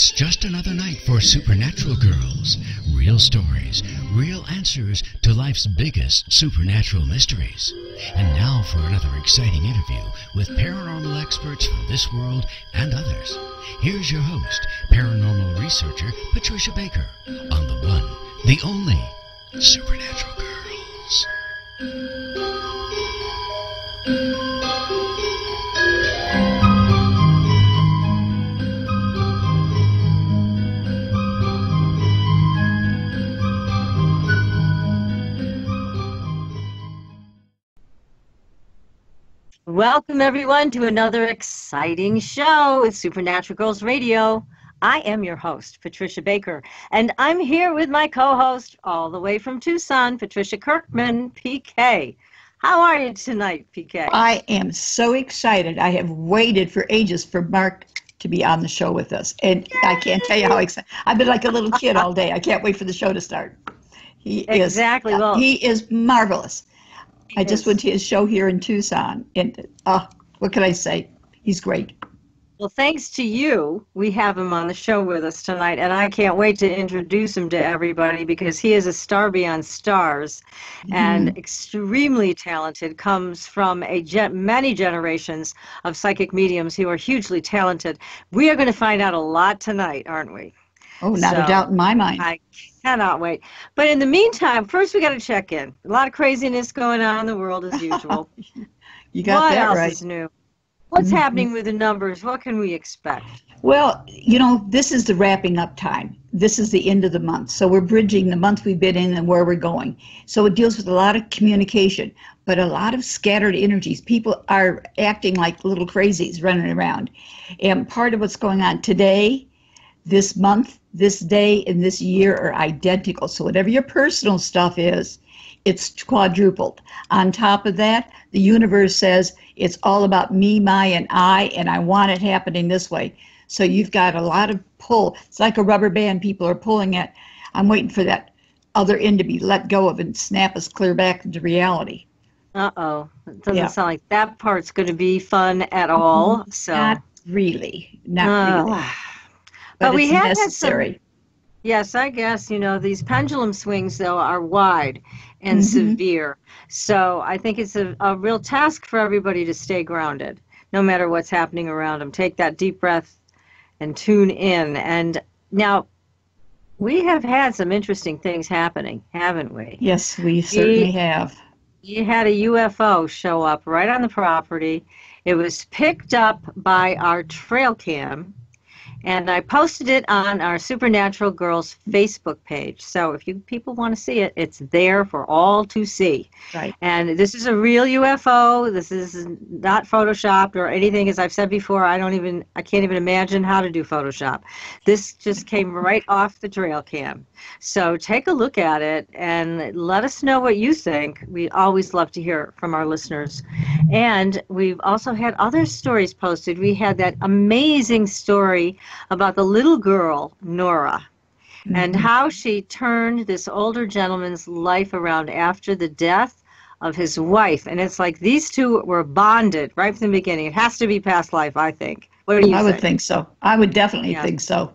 It's just another night for Supernatural Girlz. Real stories, real answers to life's biggest supernatural mysteries. And now for another exciting interview with paranormal experts from this world and others. Here's your host, paranormal researcher Patricia Baker, on the one, the only Supernatural Girlz. Welcome, everyone, to another exciting show with Supernatural Girlz Radio. I am your host, Patricia Baker, and I'm here with my co-host all the way from Tucson, Patricia Kirkman, PK. How are you tonight, PK? I am so excited. I have waited for ages for Mark to be on the show with us, and Yay! I can't tell you how excited. I've been like a little kid all day. I can't wait for the show to start. He is marvelous. I just went to his show here in Tucson, and what can I say? He's great. Well, thanks to you, we have him on the show with us tonight, and I can't wait to introduce him to everybody because he is a star beyond stars and extremely talented, comes from many generations of psychic mediums who are hugely talented. We are going to find out a lot tonight, aren't we? Oh, not a doubt in my mind. I cannot wait. But in the meantime, first we got to check in. A lot of craziness going on in the world as usual. You got that right. What else is new? What's happening with the numbers? What can we expect? Well, you know, this is the wrapping up time. This is the end of the month. So we're bridging the month we've been in and where we're going. So it deals with a lot of communication, but a lot of scattered energies. People are acting like little crazies running around. And part of what's going on today, this month, this day, and this year are identical. So whatever your personal stuff is, it's quadrupled. On top of that, the universe says it's all about me, my, and I want it happening this way. So you've got a lot of pull. It's like a rubber band people are pulling at. I'm waiting for that other end to be let go of and snap us clear back into reality. Uh-oh. It doesn't sound like that part's going to be fun at all. So Not really. Not really. But we it's have necessary. Yes, I guess, you know, these pendulum swings, though, are wide and severe. So I think it's a real task for everybody to stay grounded, no matter what's happening around them. Take that deep breath and tune in. And now, we have had some interesting things happening, haven't we? Yes, we certainly have. You had a UFO show up right on the property. It was picked up by our trail cam. And I posted it on our Supernatural Girlz Facebook page. So if you people want to see it, it's there for all to see. Right. And this is a real UFO. This is not photoshopped or anything. As I've said before, I can't even imagine how to do Photoshop. This just came right off the trail cam. So take a look at it and let us know what you think. We always love to hear from our listeners. And we've also had other stories posted. We had that amazing story about the little girl, Nora, and how she turned this older gentleman's life around after the death of his wife. And it's like these two were bonded right from the beginning. It has to be past life, I think. What do you think? I would think so. I would definitely think so.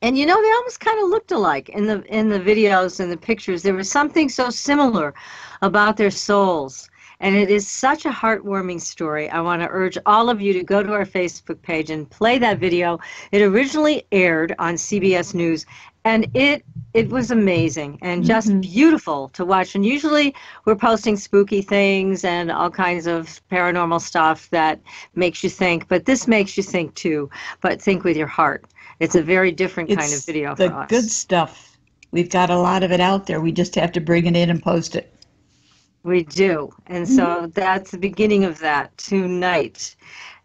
And you know, they almost kind of looked alike in the videos and the pictures. There was something so similar about their souls. And it is such a heartwarming story. I want to urge all of you to go to our Facebook page and play that video. It originally aired on CBS News, and it was amazing and just beautiful to watch. And usually we're posting spooky things and all kinds of paranormal stuff that makes you think, but this makes you think too, but think with your heart. It's a very different kind of video for us. The good stuff. We've got a lot of it out there. We just have to bring it in and post it. We do. And so that's the beginning of that tonight.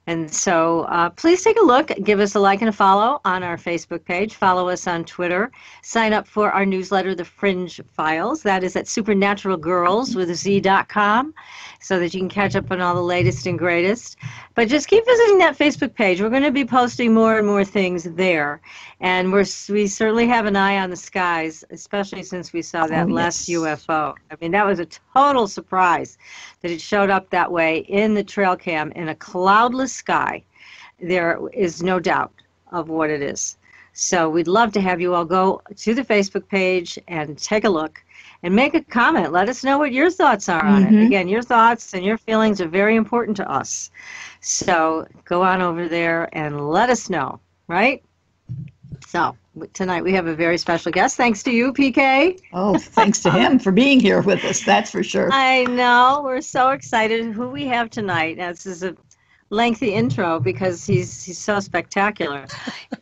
And so please take a look. Give us a like and a follow on our Facebook page. Follow us on Twitter. Sign up for our newsletter, The Fringe Files. That is at supernaturalgirlz with a Z.com so that you can catch up on all the latest and greatest. But just keep visiting that Facebook page. We're going to be posting more and more things there. And we certainly have an eye on the skies, especially since we saw that last UFO. I mean, that was a total surprise that it showed up that way in the trail cam in a cloudless sky. There is no doubt of what it is. So we'd love to have you all go to the Facebook page and take a look and make a comment. Let us know what your thoughts are on it. Again, your thoughts and your feelings are very important to us. So go on over there and let us know, right? So tonight we have a very special guest. Thanks to you, PK. Oh, thanks to him for being here with us, that's for sure. I know. We're so excited who we have tonight. Now, this is a lengthy intro because he's so spectacular.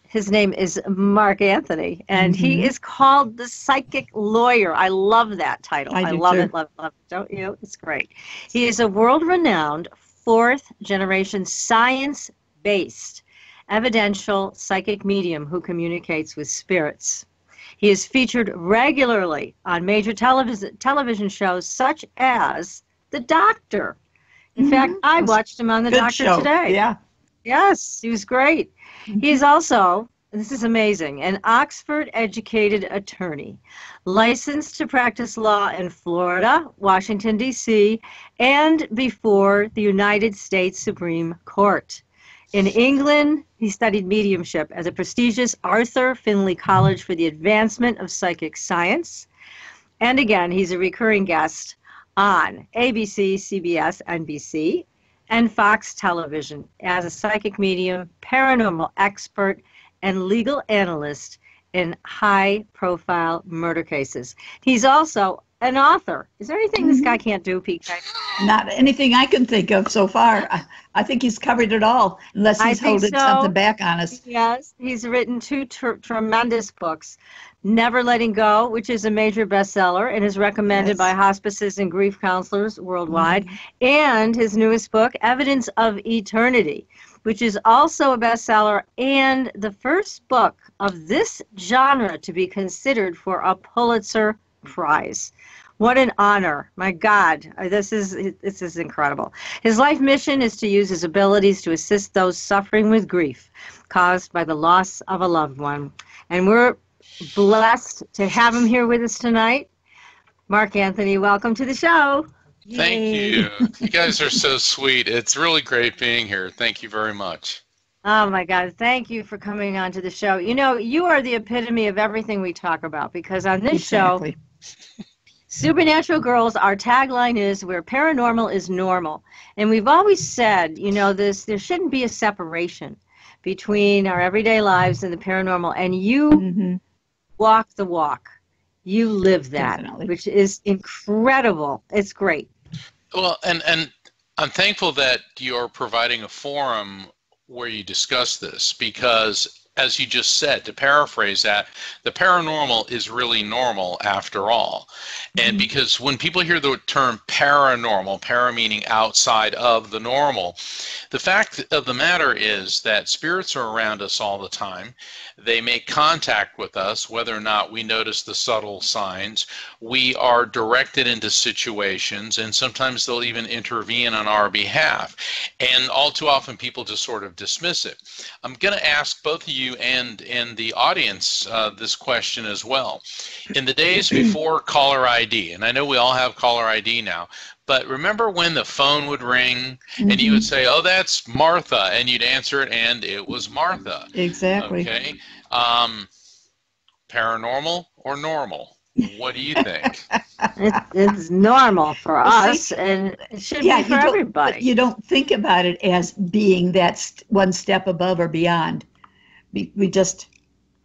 His name is Mark Anthony, and he is called the Psychic Lawyer. I love that title. I love it, love it, don't you? It's great. He is a world-renowned fourth-generation science-based evidential psychic medium who communicates with spirits. He is featured regularly on major television shows such as The Doctor. In fact, I watched him on The Doctor show today. Yeah. Yes, he was great. He's also, this is amazing, an Oxford-educated attorney, licensed to practice law in Florida, Washington, D.C., and before the United States Supreme Court. In England, he studied mediumship at the prestigious Arthur Findlay College for the Advancement of Psychic Science. And again, he's a recurring guest on ABC, CBS, NBC, and Fox Television as a psychic medium, paranormal expert, and legal analyst in high-profile murder cases. He's also an author. Is there anything this guy can't do, PK? Not anything I can think of so far. I think he's covered it all, unless he's holding something back on us. Yes, he's written two tremendous books. Never Letting Go, which is a major bestseller and is recommended by hospices and grief counselors worldwide, and his newest book, Evidence of Eternity, which is also a bestseller and the first book of this genre to be considered for a Pulitzer Prize. What an honor. My God, this is incredible. His life mission is to use his abilities to assist those suffering with grief caused by the loss of a loved one. And we're blessed to have him here with us tonight. Mark Anthony, welcome to the show. Thank you. You guys are so sweet. It's really great being here. Thank you very much. Oh, my God. Thank you for coming on to the show. You know, you are the epitome of everything we talk about, because on this show, Supernatural Girlz, our tagline is where paranormal is normal. And we've always said, you know, there shouldn't be a separation between our everyday lives and the paranormal. And you walk the walk. You live that, which is incredible. It's great. Well, and I'm thankful that you're providing a forum where you discuss this, because as you just said, to paraphrase that, the paranormal is really normal after all. And because when people hear the term paranormal, para meaning outside of the normal, the fact of the matter is that spirits are around us all the time. They make contact with us, whether or not we notice the subtle signs. We are directed into situations, and sometimes they'll even intervene on our behalf. And all too often, people just sort of dismiss it. I'm going to ask both of you and the audience this question as well. In the days before caller ID, and I know we all have caller ID now, but remember when the phone would ring and you would say, "Oh, that's Martha," and you'd answer it, and it was Martha. Exactly. Okay. Paranormal or normal? What do you think? It's normal for us, and it should be for everybody. But you don't think about it as being that one step above or beyond. We just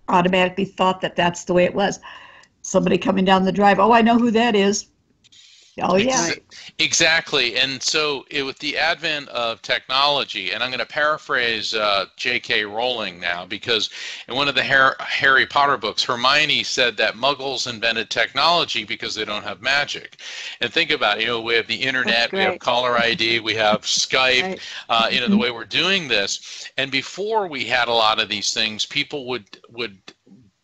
automatically thought that that's the way it was. Somebody coming down the drive, oh, I know who that is. Oh, yeah. Exactly. And so with the advent of technology, and I'm going to paraphrase J.K. Rowling now, because in one of the Harry Potter books, Hermione said that Muggles invented technology because they don't have magic. And think about it, you know, we have the internet, we have caller ID, we have Skype, you know, the way we're doing this. And before we had a lot of these things, people would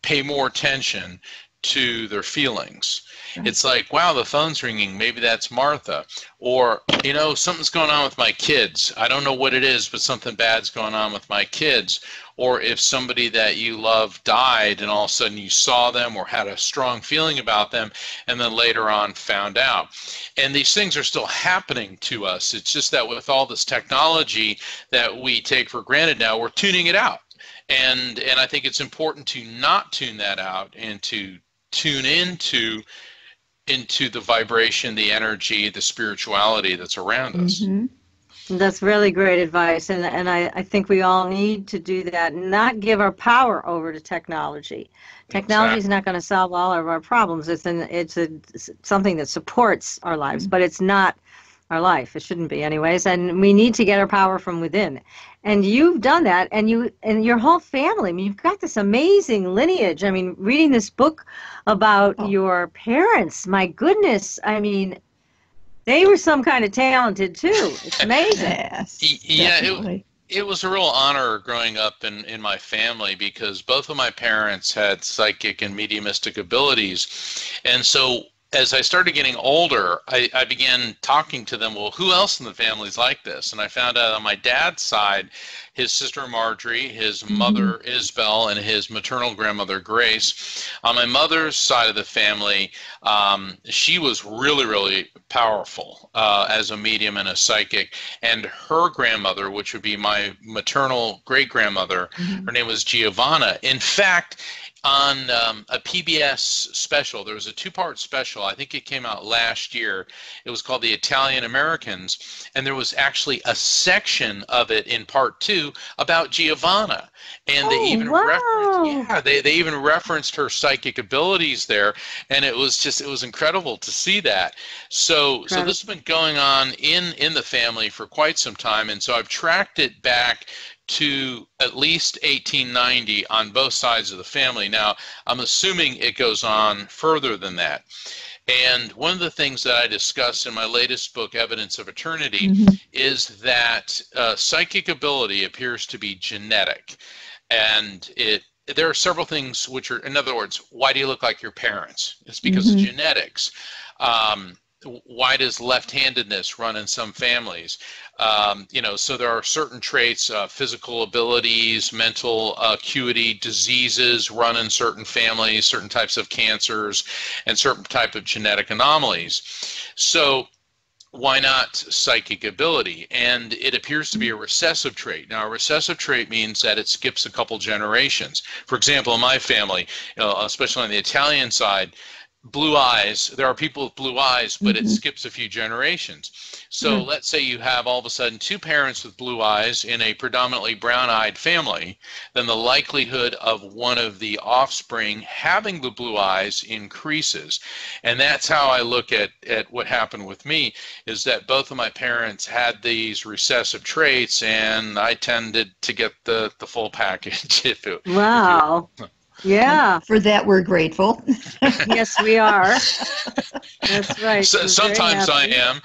pay more attention to their feelings. It's like, wow, the phone's ringing. Maybe that's Martha. Or, you know, something's going on with my kids. I don't know what it is, but something bad's going on with my kids. Or if somebody that you love died and all of a sudden you saw them or had a strong feeling about them and then later on found out. And these things are still happening to us. It's just that with all this technology that we take for granted now, we're tuning it out. And I think it's important to not tune that out and to tune into the vibration, the energy, the spirituality that's around us. That's really great advice, and I think we all need to do that, and not give our power over to technology. Technology is not going to solve all of our problems. It's something that supports our lives, but it's not our life. It shouldn't be, anyways. And we need to get our power from within. And you've done that, and your whole family. I mean, you've got this amazing lineage. I mean, reading this book about your parents, my goodness. I mean, they were some kind of talented too. It's amazing. Yes, it was a real honor growing up in my family, because both of my parents had psychic and mediumistic abilities. And so as I started getting older, I began talking to them, well, who else in the family is like this? And I found out on my dad's side, his sister Marjorie, his mother Isabel, and his maternal grandmother Grace. On my mother's side of the family, she was really, really powerful as a medium and a psychic. And her grandmother, which would be my maternal great-grandmother, her name was Giovanna. In fact, on a PBS special, there was a two-part special. I think it came out last year. It was called The Italian Americans, and there was actually a section of it in part 2 about Giovanna. And they even they even referenced her psychic abilities there, and it was incredible to see that. So this has been going on in the family for quite some time, and so I've tracked it back to at least 1890 on both sides of the family. Now, I'm assuming it goes on further than that. And one of the things that I discuss in my latest book, Evidence of Eternity, is that psychic ability appears to be genetic. And there are several things which are, in other words, why do you look like your parents? It's because of genetics. Why does left-handedness run in some families? So there are certain traits, physical abilities, mental acuity, diseases run in certain families, certain types of cancers, and certain type of genetic anomalies. So why not psychic ability? And it appears to be a recessive trait. Now, a recessive trait means that it skips a couple generations. For example, in my family, especially on the Italian side, blue eyes, there are people with blue eyes, but it skips a few generations. So let's say you have all of a sudden two parents with blue eyes in a predominantly brown-eyed family, then the likelihood of one of the offspring having the blue eyes increases. And that's how I look at what happened with me, is that both of my parents had these recessive traits, and I tended to get the full package. Wow. Yeah. For that, we're grateful. Yes, we are. That's right. So, sometimes I am.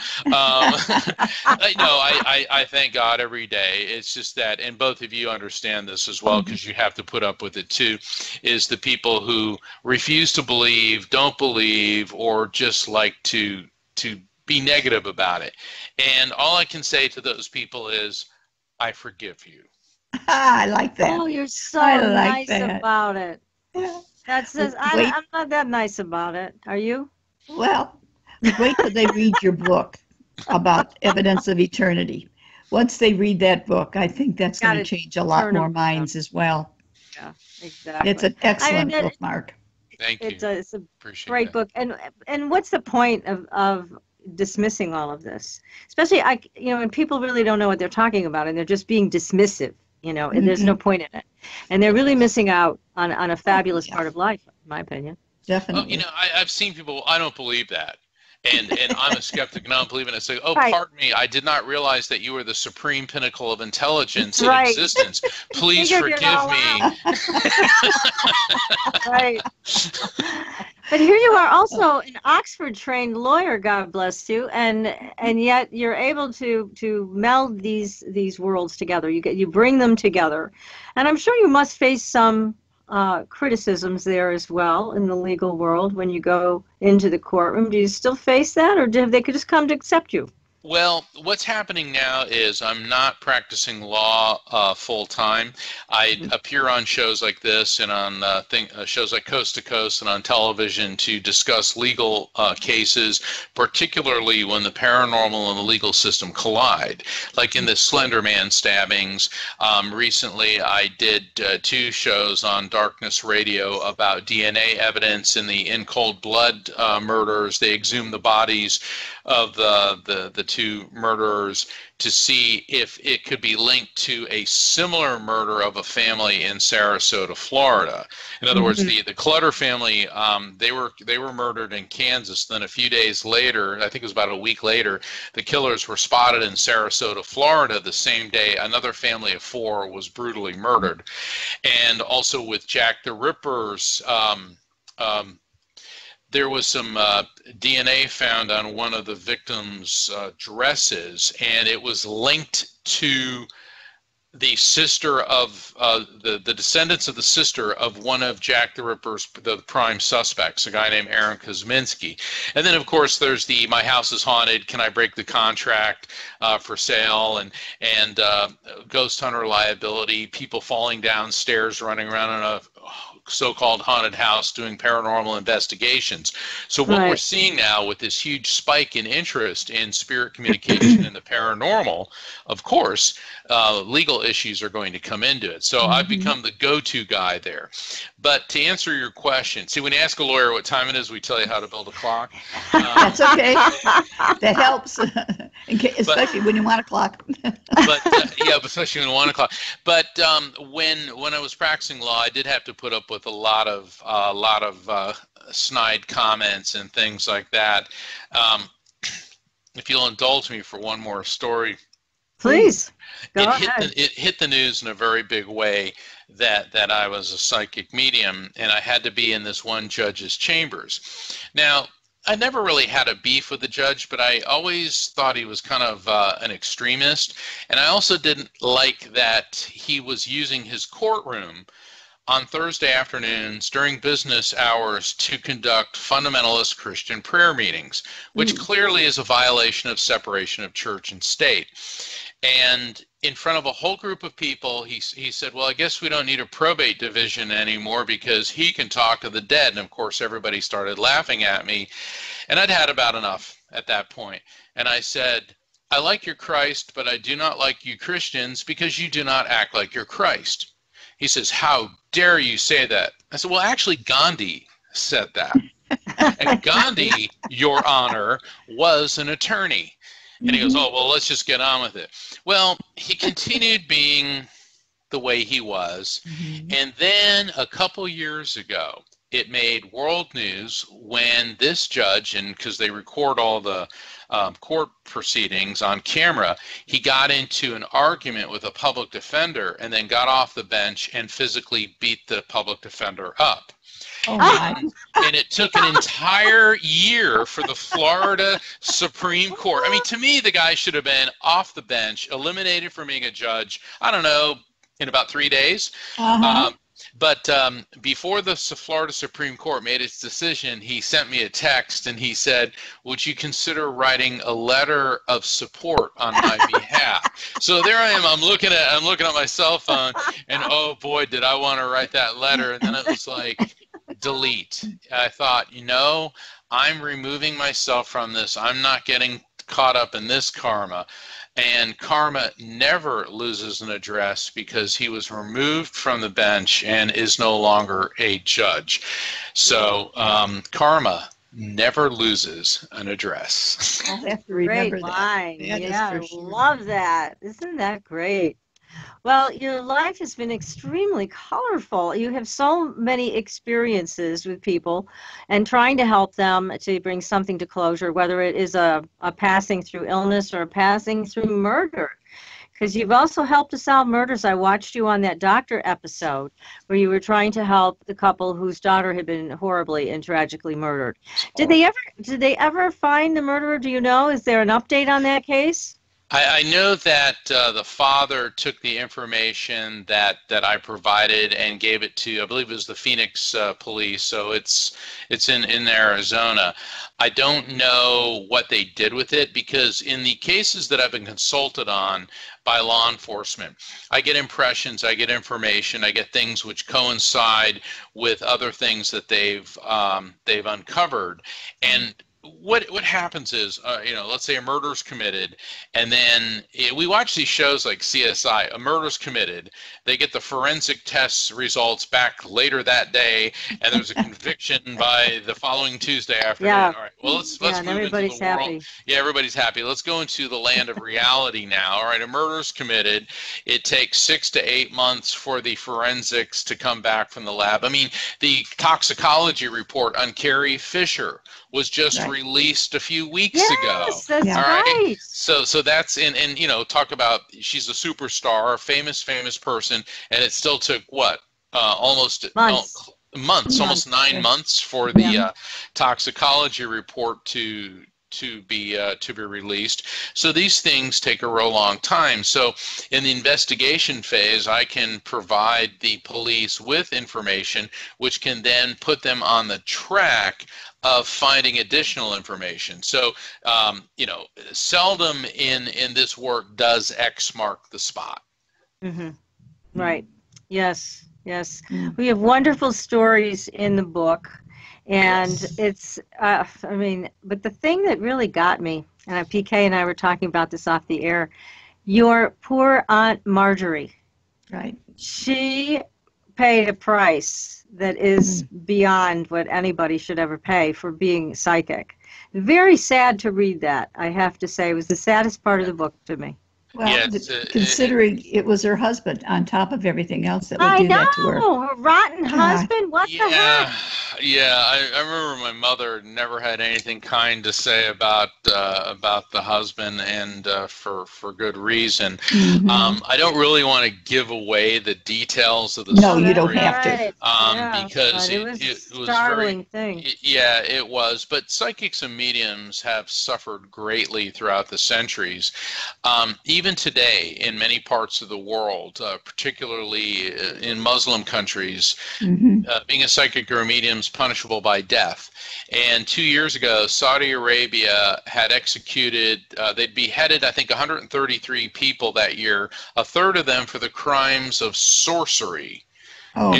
I thank God every day. It's just that, and both of you understand this as well, because you have to put up with it too, is the people who refuse to believe, don't believe, or just like to be negative about it. And all I can say to those people is, I forgive you. I like that. Oh, you're so nice about it. Yeah. That says, I'm not that nice about it. Are you? Well, wait till they read your book about Evidence of Eternity. Once they read that book, I think that's going to change a lot more minds as well. Yeah, exactly. It's an excellent book, Mark. Thank you. It's a great book. And what's the point of dismissing all of this? Especially, when people really don't know what they're talking about and they're just being dismissive. And there's no point in it. And they're really missing out on a fabulous part of life, in my opinion. Definitely. Well, I've seen people, I don't believe that. And I'm a skeptic, and I don't believe in it. I say, pardon me, I did not realize that you were the supreme pinnacle of intelligence in existence. Please forgive me. Right. But here you are, also an Oxford-trained lawyer, God bless you, and yet you're able to meld these worlds together. You bring them together, and I'm sure you must face some criticisms there as well in the legal world when you go into the courtroom. Do you still face that, or have they just come to accept you? Well, what's happening now is I'm not practicing law full time. I appear on shows like this and on shows like Coast to Coast and on television to discuss legal cases, particularly when the paranormal and the legal system collide. Like in the Slender Man stabbings, recently I did 2 shows on Darkness Radio about DNA evidence in the In Cold Blood murders. They exhumed the bodies of the 2 murderers to see if it could be linked to a similar murder of a family in Sarasota, Florida. In other words, the Clutter family, they were murdered in Kansas. Then a few days later, I think it was about a week later, the killers were spotted in Sarasota, Florida. The same day, another family of 4 was brutally murdered. And also with Jack the Ripper's there was some DNA found on one of the victims' dresses, and it was linked to the sister of the descendants of the sister of one of Jack the Ripper's the prime suspects, a guy named Aaron Kosminski. And then, of course, there's the "My House is Haunted, Can I Break the Contract" for sale, and ghost hunter liability, people falling down stairs, running around in a so-called haunted house doing paranormal investigations. So what we're seeing now with this huge spike in interest in spirit communication and the paranormal, of course, legal issues are going to come into it. So I've become the go-to guy there. But to answer your question, see, when you ask a lawyer what time it is, we tell you how to build a clock. That's okay. That helps, especially when you want a clock. Yeah, especially when you want a clock. But when I was practicing law, I did have to put up with a lot of snide comments and things like that. If you'll indulge me for one more story. Please. It hit the news in a very big way that I was a psychic medium, and I had to be in this one judge's chambers. Now, I never really had a beef with the judge, but I always thought he was kind of an extremist, and I also didn't like that he was using his courtroom on Thursday afternoons during business hours to conduct fundamentalist Christian prayer meetings, which clearly is a violation of separation of church and state. And in front of a whole group of people, he said, well, I guess we don't need a probate division anymore because he can talk to the dead. And of course, everybody started laughing at me. And I'd had about enough at that point. And I said, I like your Christ, but I do not like you Christians because you do not act like your Christ. He says, how dare you say that? I said, well, actually, Gandhi said that. And Gandhi, Your Honor, was an attorney. And he goes, oh, well, let's just get on with it. Well, he continued being the way he was. And then a couple years ago, it made world news when this judge, and because they record all the court proceedings on camera, he got into an argument with a public defender and then got off the bench and physically beat the public defender up. Oh my. And it took an entire year for the Florida Supreme Court. I mean, to me, the guy should have been off the bench, eliminated from being a judge, I don't know, in about 3 days. But before the Florida Supreme Court made its decision, he sent me a text and he said, would you consider writing a letter of support on my behalf? So there I am. I'm looking at my cell phone, and oh boy, did I want to write that letter. And then it was like, delete. I thought, I'm removing myself from this. I'm not getting caught up in this karma. And karma never loses an address because he was removed from the bench and is no longer a judge. So karma never loses an address. I'll have to remember Great line. that. Yeah, For I sure. love that. Isn't that great? Well, your life has been extremely colorful. You have so many experiences with people and trying to help them to bring something to closure, whether it is a passing through illness or a passing through murder. Because you've also helped to solve murders. I watched you on that doctor episode where you were trying to help the couple whose daughter had been horribly and tragically murdered. Did they ever find the murderer? Do you know? Is there an update on that case? I know that the father took the information that I provided and gave it to, I believe it was the Phoenix police, so it's in Arizona. I don't know what they did with it, because in the cases that I've been consulted on by law enforcement, I get impressions, I get information, I get things which coincide with other things that they've uncovered. And what happens is, let's say a murder's committed, and then we watch these shows like CSI. A murder's committed, they get the forensic test results back later that day, and there's a conviction by the following Tuesday afternoon. Yeah. All right, well, let's move everybody's into the happy. world. Yeah, everybody's happy. Let's go into the land of reality now. All right, a murder's committed. It takes 6 to 8 months for the forensics to come back from the lab. I mean, the toxicology report on Carrie Fisher was just released a few weeks ago. Yes, that's Yeah. right. So that's and talk about, she's a superstar, a famous person, and it still took what almost Months. almost 9 months for the toxicology report to be released. So these things take a real long time. So in the investigation phase, I can provide the police with information which can then put them on the track of finding additional information. So seldom in this work does X mark the spot. Mm-hmm. Right. Yes. We have wonderful stories in the book. And it's, but the thing that really got me, and PK and I were talking about this off the air, your poor Aunt Marjorie. Right. She paid a price that is beyond what anybody should ever pay for being psychic. Very sad to read that, I have to say. It was the saddest part of the book to me. Well, considering it was her husband on top of everything else that would do that to her. I know, her rotten husband. What the heck? Yeah. I remember my mother never had anything kind to say about the husband, and for good reason. Mm-hmm. I don't really want to give away the details of the story. No, you don't have to. Because it was a startling thing. It was. But psychics and mediums have suffered greatly throughout the centuries. Even today, in many parts of the world, particularly in Muslim countries, being a psychic or a medium is punishable by death. And 2 years ago, Saudi Arabia had executed, they'd beheaded, I think, 133 people that year, a third of them for the crimes of sorcery. Oh,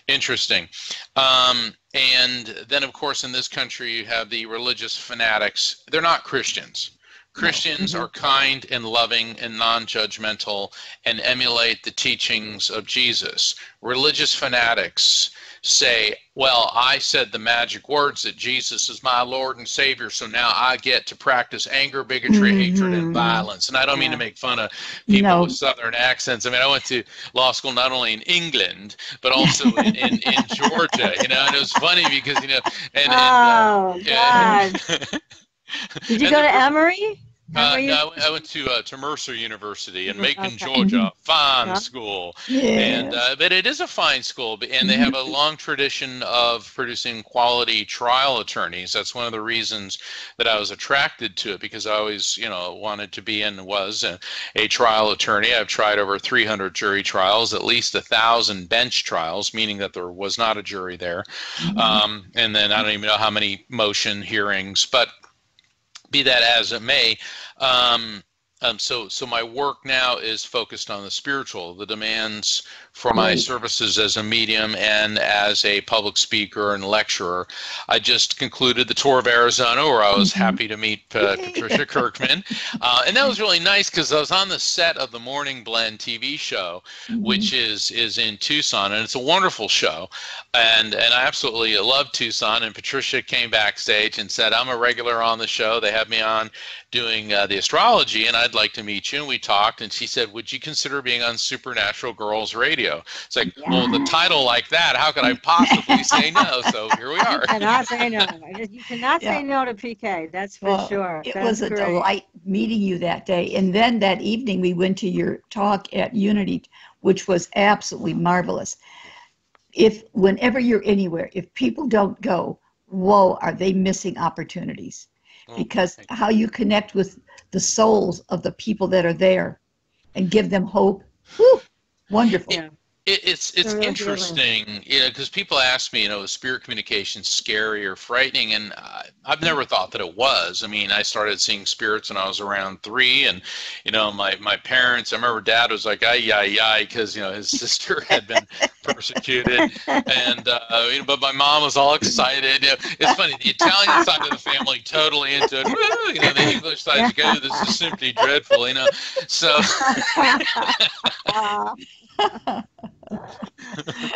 Interesting. And then, of course, in this country, you have the religious fanatics. They're not Christians. Christians are kind and loving and non-judgmental and emulate the teachings of Jesus. Religious fanatics say, well, I said the magic words that Jesus is my Lord and Savior, so now I get to practice anger, bigotry, hatred, and violence. And I don't mean to make fun of people with Southern accents. I mean, I went to law school not only in England, but also in Georgia, and it was funny because, God. Did you go to Emory? No, I went to Mercer University in Macon, Georgia. Fine school, and but it is a fine school, and they have a long tradition of producing quality trial attorneys. That's one of the reasons that I was attracted to it, because I always, wanted to be and was a trial attorney. I've tried over 300 jury trials, at least 1,000 bench trials, meaning that there was not a jury there, and then I don't even know how many motion hearings, but be that as it may, so my work now is focused on the spiritual, the demands for my services as a medium and as a public speaker and lecturer. I just concluded the tour of Arizona, where I was happy to meet Patricia Kirkman, and that was really nice because I was on the set of the Morning Blend TV show, which is in Tucson, and it's a wonderful show, and I absolutely love Tucson. And Patricia came backstage and said, "I'm a regular on the show. They have me on doing the astrology, and I'd like to meet you." And we talked, and she said, "Would you consider being on Supernatural Girlz Radio?" It's like, well, the title like that, how could I possibly say no? So here we are. You cannot say no. You cannot say no to PK. That's for sure. It was a delight meeting you that day. And then that evening we went to your talk at Unity, which was absolutely marvelous. Whenever you're anywhere, if people don't go, whoa, are they missing opportunities? because how you connect with the souls of the people that are there and give them hope. Whew, wonderful. Yeah. It's interesting, because people ask me, is spirit communication scary or frightening? And I've never thought that it was. I mean, I started seeing spirits when I was around 3, and my parents. I remember Dad was like, "Ay, ay, ay," because his sister had been persecuted, and but my mom was all excited. It's funny, the Italian side of the family totally into it. Woo! The English side, go, "This is simply dreadful," So.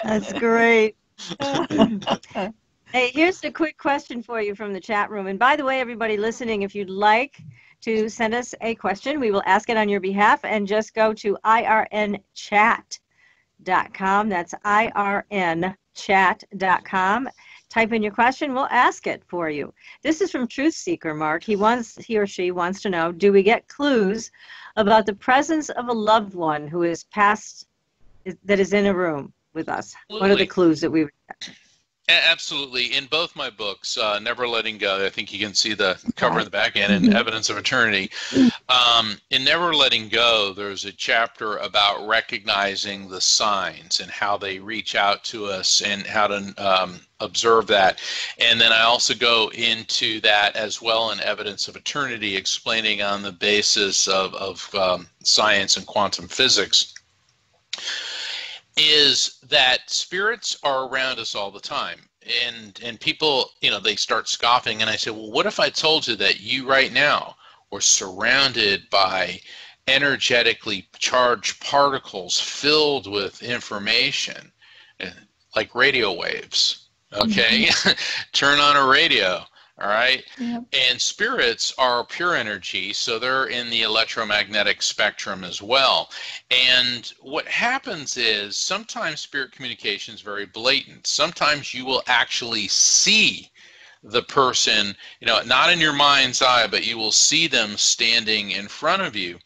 That's great. Hey, here's a quick question for you from the chat room. And by the way, everybody listening, if you'd like to send us a question, we will ask it on your behalf, and just go to irnchat.com. That's irnchat.com. Type in your question, we'll ask it for you. This is from Truth Seeker, Mark. He or she wants to know, do we get clues about the presence of a loved one who is passed, that is in a room with us? Absolutely. What are the clues that we would get? Absolutely. In both my books, Never Letting Go, I think you can see the cover in the back end, and Evidence of Eternity. In Never Letting Go, there's a chapter about recognizing the signs and how they reach out to us and how to observe that. And then I also go into that as well in Evidence of Eternity, explaining on the basis of science and quantum physics, is that spirits are around us all the time. And people, they start scoffing, and I say, well, what if I told you that you right now were surrounded by energetically charged particles filled with information, like radio waves, okay? Turn on a radio. All right. Yep. And spirits are pure energy, so they're in the electromagnetic spectrum as well. And what happens is sometimes spirit communication is very blatant. Sometimes you will actually see the person, not in your mind's eye, but you will see them standing in front of you.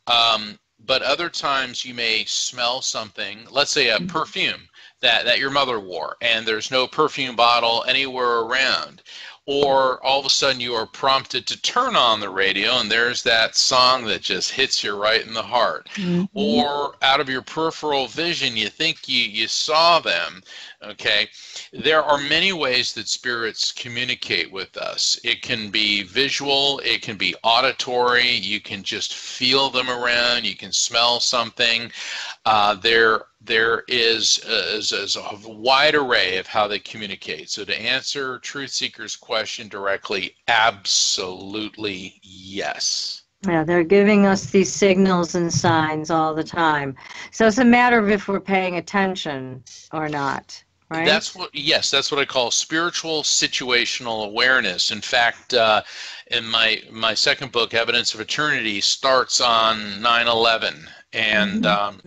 But other times you may smell something, let's say a perfume that your mother wore, and there's no perfume bottle anywhere around. Or all of a sudden you are prompted to turn on the radio, and there's that song that just hits you right in the heart. Or out of your peripheral vision, you think you saw them. Okay, there are many ways that spirits communicate with us. It can be visual, it can be auditory, you can just feel them around, you can smell something. There is a wide array of how they communicate. So to answer Truth Seeker's question directly, absolutely yes. Yeah, they're giving us these signals and signs all the time. So it's a matter of if we're paying attention or not, right? That's what I call spiritual situational awareness. In fact, in my second book, Evidence of Eternity, starts on 9/11. And I'm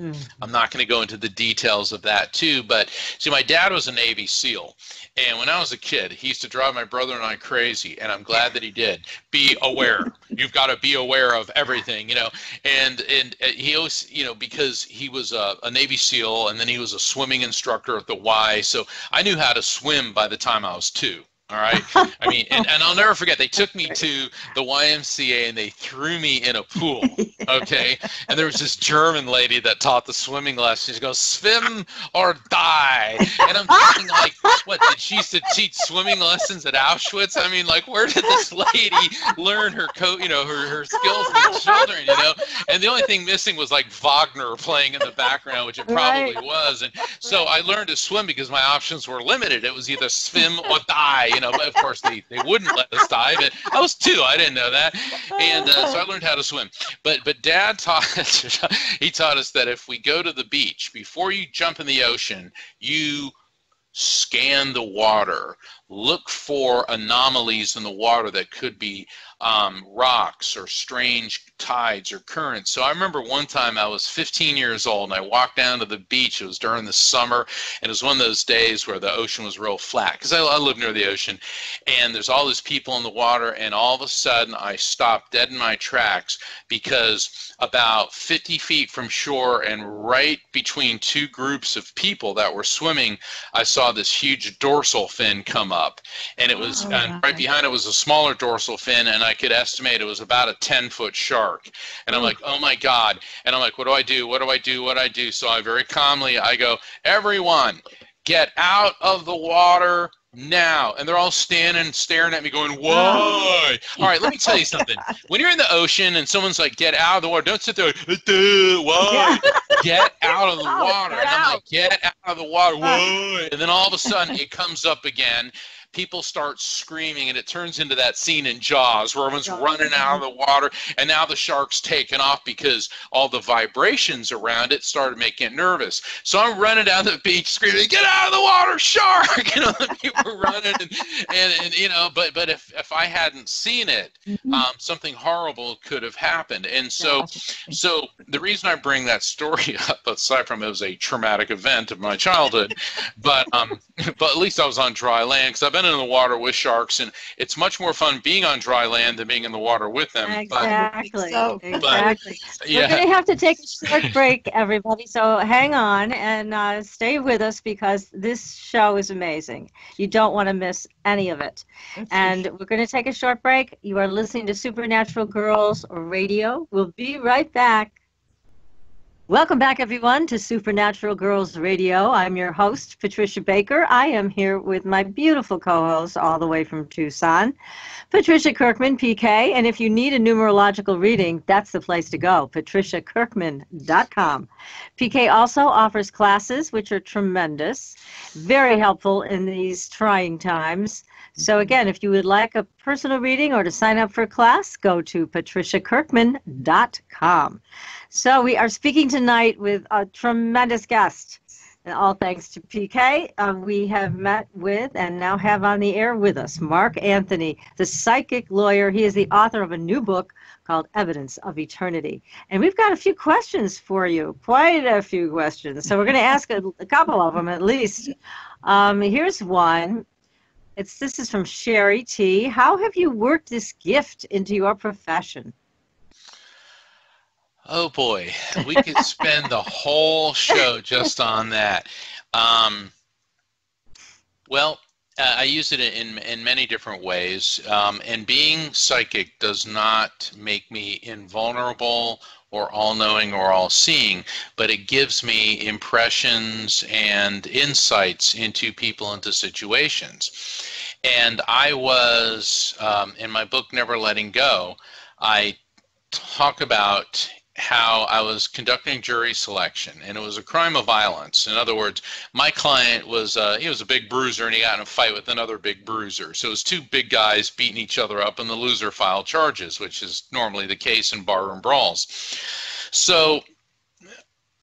not going to go into the details of that too, but see, my dad was a Navy SEAL, and when I was a kid, he used to drive my brother and I crazy, and I'm glad that he did. Be aware. You've got to be aware of everything, and he always, because he was a Navy SEAL, and then he was a swimming instructor at the Y, so I knew how to swim by the time I was 2. All right. I mean, and I'll never forget, they took me to the YMCA and they threw me in a pool. Okay. And there was this German lady that taught the swimming lesson. She goes, swim or die. And I'm thinking, like, what, did she used to teach swimming lessons at Auschwitz? I mean, like, where did this lady learn her her skills with children, And the only thing missing was like Wagner playing in the background, which it probably was. And so I learned to swim because my options were limited. It was either swim or die. But of course they wouldn't let us die, but I was 2, I didn't know that, and so I learned how to swim. But Dad taught us that if we go to the beach, before you jump in the ocean, you scan the water, look for anomalies in the water that could be rocks or strange tides or currents. So I remember one time I was 15 years old and I walked down to the beach. It was during the summer, and it was one of those days where the ocean was real flat, because I live near the ocean, and there's all these people in the water, and all of a sudden I stopped dead in my tracks, because about 50 feet from shore and right between 2 groups of people that were swimming, I saw this huge dorsal fin come up, and it was and right behind it was a smaller dorsal fin, and I could estimate it was about a 10-foot shark. And I'm like, oh my God. And I'm like, what do I do? What do I do? What do I do? So I very calmly, I go, everyone, get out of the water now. And they're all standing, staring at me going, why? All right, let me tell you something. When you're in the ocean and someone's like, get out of the water, don't sit there, why? Get out of the water. And I'm like, get out of the water, why? And then all of a sudden it comes up again. People start screaming, and it turns into that scene in Jaws where everyone's running out of the water, and now the shark's taken off because all the vibrations around it started making it nervous. So I'm running down the beach screaming, get out of the water, shark! You know, the people are running, and you know, but if I hadn't seen it, something horrible could have happened. And so the reason I bring that story up, aside from it was a traumatic event of my childhood, but at least I was on dry land, because I've been in the water with sharks, and it's much more fun being on dry land than being in the water with them. Exactly. We're going to have to take a short break, everybody, so hang on and stay with us, because this show is amazing. You don't want to miss any of it. And we're going to take a short break. You are listening to Supernatural Girlz Radio. We'll be right back. Welcome back, everyone, to Supernatural Girlz Radio. I'm your host, Patricia Baker. I am here with my beautiful co-host all the way from Tucson, Patricia Kirkman, PK. And if you need a numerological reading, that's the place to go, patriciakirkman.com. PK also offers classes, which are tremendous, very helpful in these trying times. So again, if you would like a personal reading or to sign up for a class, go to patriciakirkman.com. So we are speaking tonight with a tremendous guest, and all thanks to PK. We have met with and now have on the air with us Mark Anthony, the psychic lawyer. He is the author of a new book called Evidence of Eternity. And we've got a few questions for you, quite a few questions. So we're going to ask a couple of them at least. Here's one. This is from Sherry T. How have you worked this gift into your profession? Oh boy, we could spend the whole show just on that. Well, I use it in many different ways, and being psychic does not make me invulnerable or all-knowing or all-seeing, but it gives me impressions and insights into people, into situations. And I was, in my book, Never Letting Go, I talk about how I was conducting jury selection, and it was a crime of violence. In other words, my client was he was a big bruiser, and he got in a fight with another big bruiser. So it was two big guys beating each other up, and the loser filed charges, which is normally the case in barroom brawls. So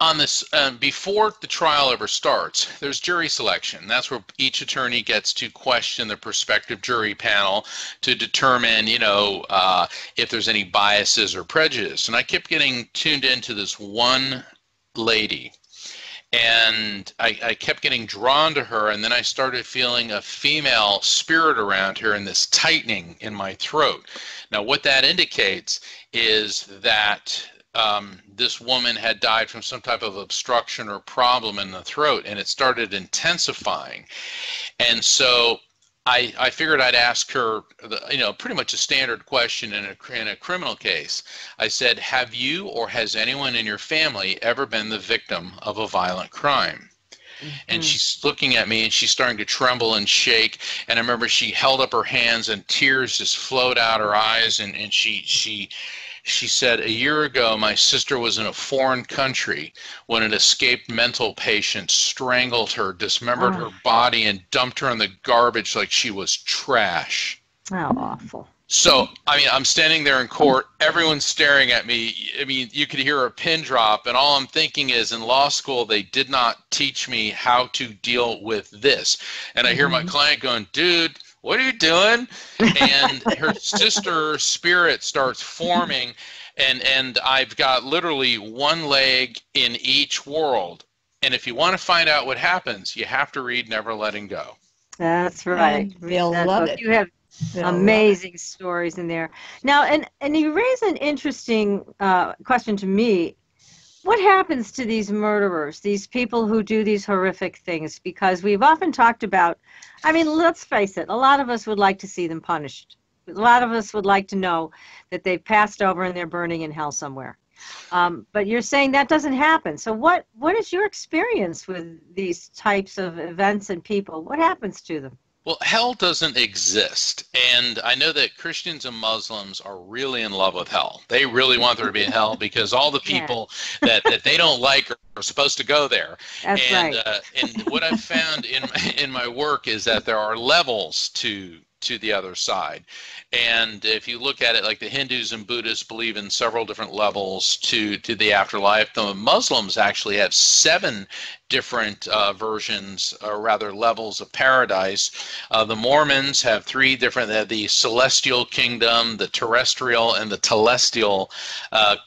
on this, before the trial ever starts, there's jury selection. That's where each attorney gets to question the prospective jury panel to determine, if there's any biases or prejudice. And I kept getting tuned into this one lady, and I kept getting drawn to her, and then I started feeling a female spirit around her and this tightening in my throat. Now, what that indicates is that this woman had died from some type of obstruction or problem in the throat, and it started intensifying. And so I figured I'd ask her, pretty much a standard question in a criminal case. I said, have you or has anyone in your family ever been the victim of a violent crime? And she's looking at me, and she's starting to tremble and shake. And I remember she held up her hands, and tears just flowed out her eyes, and she said, a year ago, my sister was in a foreign country when an escaped mental patient strangled her, dismembered her body, and dumped her in the garbage like she was trash. How awful. So, I'm standing there in court. Everyone's staring at me. You could hear a pin drop, and all I'm thinking is, in law school, they did not teach me how to deal with this. And I hear my client going, dude, what are you doing? And her sister spirit starts forming, and I've got literally one leg in each world. And if you want to find out what happens, you have to read Never Letting Go. That's right. They'll love it. You have amazing stories in there. Now, and you raise an interesting question to me. what happens to these murderers, these people who do these horrific things? Because we've often talked about, I mean, let's face it, a lot of us would like to see them punished. A lot of us would like to know that they've passed over and they're burning in hell somewhere. But you're saying that doesn't happen. So what is your experience with these types of events and people? What happens to them? Well, hell doesn't exist. And I know that Christians and Muslims are really in love with hell. They really want there to be a hell because all the people that they don't like are supposed to go there. That's and, right. And what I've found in my work is that there are levels to the other side. And if you look at it, like the Hindus and Buddhists believe in several different levels to the afterlife. The Muslims actually have 7 different versions, or rather levels of paradise. The Mormons have 3 different, they have the celestial kingdom, the terrestrial, and the telestial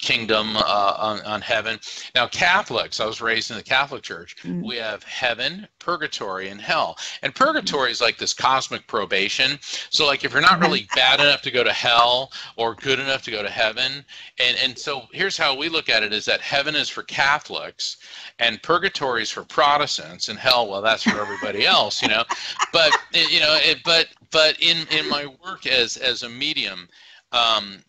kingdom on heaven. Now Catholics, I was raised in the Catholic Church, we have heaven, purgatory, and hell. And purgatory is like this cosmic probation. So like if you're not really bad enough to go to hell or good enough to go to heaven, and so here's how we look at it, is that heaven is for Catholics and purgatory is for Protestants, and hell, well, that's for everybody else, you know. But but in my work as a medium,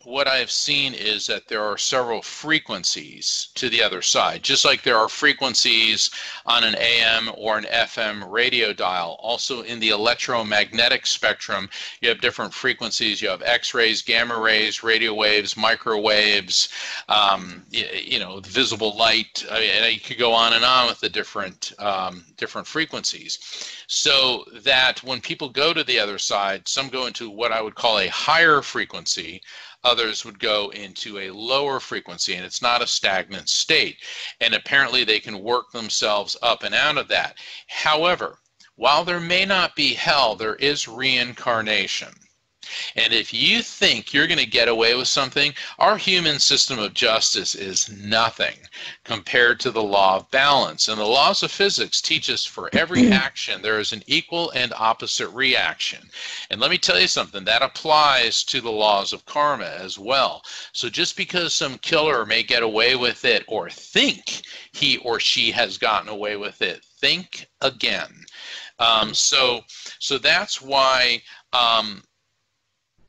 what I have seen is that there are several frequencies to the other side, just like there are frequencies on an AM or an FM radio dial. Also in the electromagnetic spectrum, you have different frequencies. You have X-rays, gamma rays, radio waves, microwaves, visible light. You could go on and on with the different frequencies. So that when people go to the other side, some go into what I would call a higher frequency, others would go into a lower frequency, and it's not a stagnant state. And apparently they can work themselves up and out of that. However, while there may not be hell, there is reincarnation. And if you think you're going to get away with something, our human system of justice is nothing compared to the law of balance. And the laws of physics teach us for every action there is an equal and opposite reaction. And let me tell you something, that applies to the laws of karma as well. So just because some killer may get away with it or think he or she has gotten away with it, think again. So that's why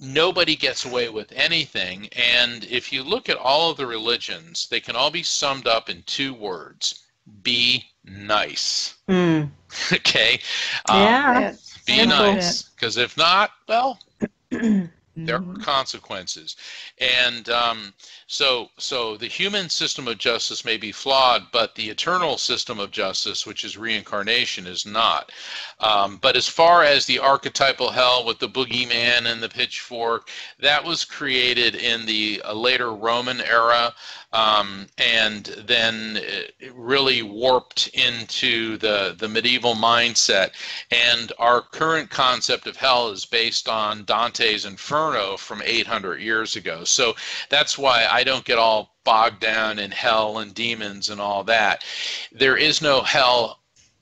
nobody gets away with anything. And if you look at all of the religions, they can all be summed up in 2 words: be nice. Okay? Be nice. Because if not, well, there are consequences. And so the human system of justice may be flawed, but the eternal system of justice, which is reincarnation, is not. But as far as the archetypal hell with the boogeyman and the pitchfork, that was created in the later Roman era, and then it really warped into the medieval mindset. And our current concept of hell is based on Dante's Inferno from 800 years ago. So that's why I don't get all bogged down in hell and demons and all that. There is no hell.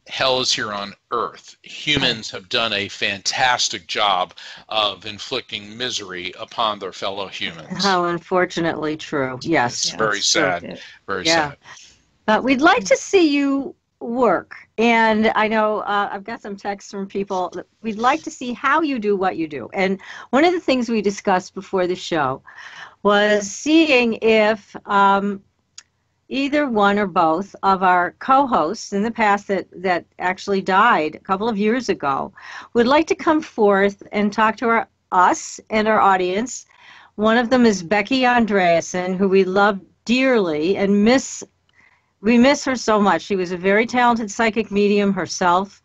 Hell is here on earth. Humans have done a fantastic job of inflicting misery upon their fellow humans. How unfortunately true. Yes. It's very sad. Very sad. But we'd like to see you work. And I know I've got some texts from people. We'd like to see how you do what you do. And one of the things we discussed before the show was seeing if either one or both of our co-hosts in the past that actually died a couple of years ago would like to come forth and talk to us and our audience. One of them is Becky Andreasen, who we love dearly and we miss her so much. She was a very talented psychic medium herself,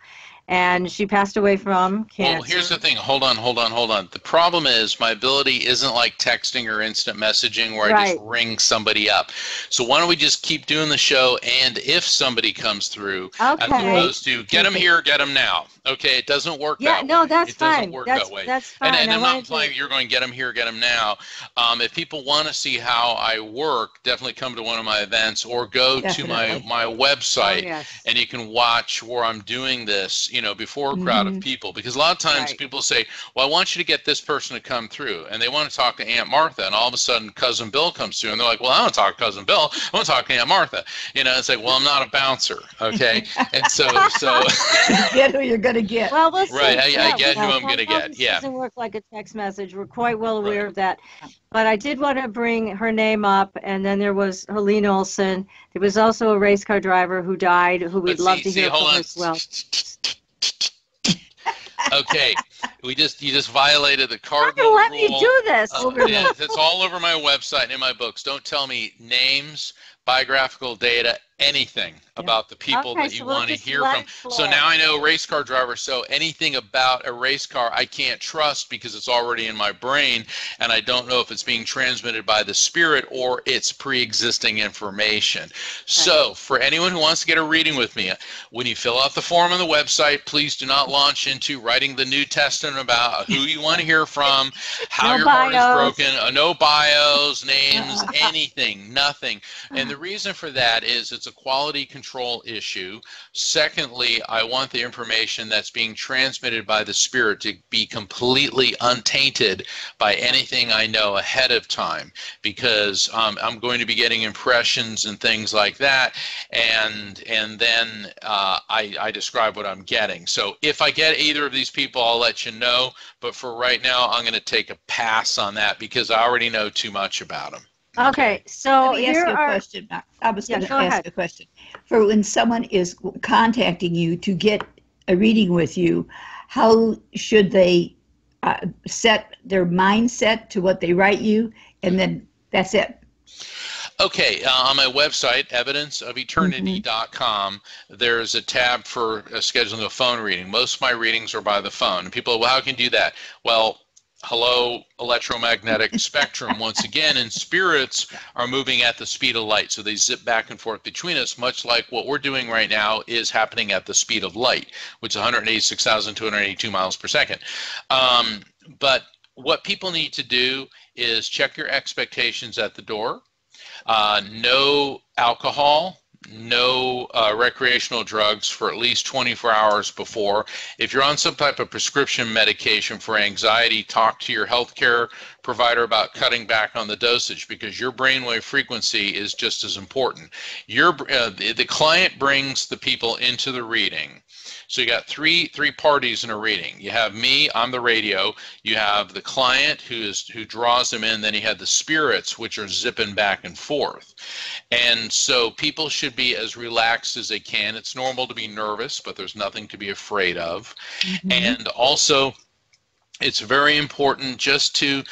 and she passed away from cancer. Well, here's the thing. Hold on. The problem is my ability isn't like texting or instant messaging where I just ring somebody up. So why don't we just keep doing the show, and if somebody comes through, as opposed to get them here, get them now. Okay, it doesn't work that way. No, that's fine. It doesn't work that way. That's fine. And I'm not implying you're going to get them here, get them now. If people want to see how I work, definitely come to one of my events or go to my website, and you can watch where I'm doing this, you know, before a crowd of people, because a lot of times people say, well, I want you to get this person to come through, and they want to talk to Aunt Martha, and all of a sudden Cousin Bill comes through, and they're like, well, I don't talk to Cousin Bill, I want to talk to Aunt Martha. You know, it's like, well, I'm not a bouncer, okay? And so get who you're going to get. Well, listen, right, I get who I'm going to get. Yeah, it doesn't work like a text message. We're quite well aware of that. But I did want to bring her name up, and then there was Helene Olsen. There was also a race car driver who died, who we'd love to hear from as well. Okay, you just violated the cardinal rule. Let me do this. It's all over my website and in my books. Don't tell me names, biographical data, anything about the people that you want to hear from. So now I know race car driver. So anything about a race car I can't trust because it's already in my brain, and I don't know if it's being transmitted by the spirit or it's pre-existing information. So for anyone who wants to get a reading with me, when you fill out the form on the website, please do not launch into writing the New Testament about who you want to hear from, how your heart is broken, no bios, names, anything, nothing. And the reason for that is it's a quality control issue. Secondly, I want the information that's being transmitted by the spirit to be completely untainted by anything I know ahead of time, because I'm going to be getting impressions and things like that, and then I describe what I'm getting. So if I get either of these people, I'll let you know, but for right now, I'm going to take a pass on that because I already know too much about them. Okay, so let me ask you a question. I was going to ask a question. For when someone is contacting you to get a reading with you, how should they set their mindset to what they write you, and then that's it? Okay, on my website, evidenceofeternity.com, there's a tab for scheduling a phone reading. Most of my readings are by the phone. And people, well, how can you do that? Well, hello, electromagnetic spectrum once again, and spirits are moving at the speed of light. So they zip back and forth between us, much like what we're doing right now is happening at the speed of light, which is 186,282 miles per second. But what people need to do is check your expectations at the door. No alcohol, no recreational drugs for at least 24 hours before. If you're on some type of prescription medication for anxiety, talk to your healthcare provider about cutting back on the dosage, because your brainwave frequency is just as important. The client brings the people into the reading. So you got three parties in a reading. You have me, I'm the radio. You have the client who draws them in. Then you have the spirits, which are zipping back and forth. And so people should be as relaxed as they can. It's normal to be nervous, but there's nothing to be afraid of. And also, it's very important just to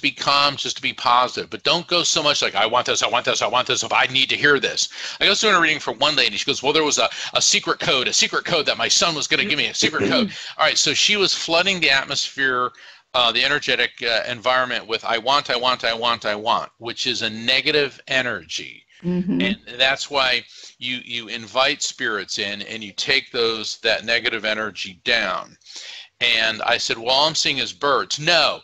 be calm, just to be positive, but don't go so much like, I want this, I want this, I want this, if I need to hear this. I was doing a reading for one lady. She goes, well, there was a secret code that my son was going to give me, a secret code. All right, so she was flooding the atmosphere, the energetic environment with I want, which is a negative energy. And that's why you invite spirits in and you take that negative energy down. And I said, well, all I'm seeing is birds. No,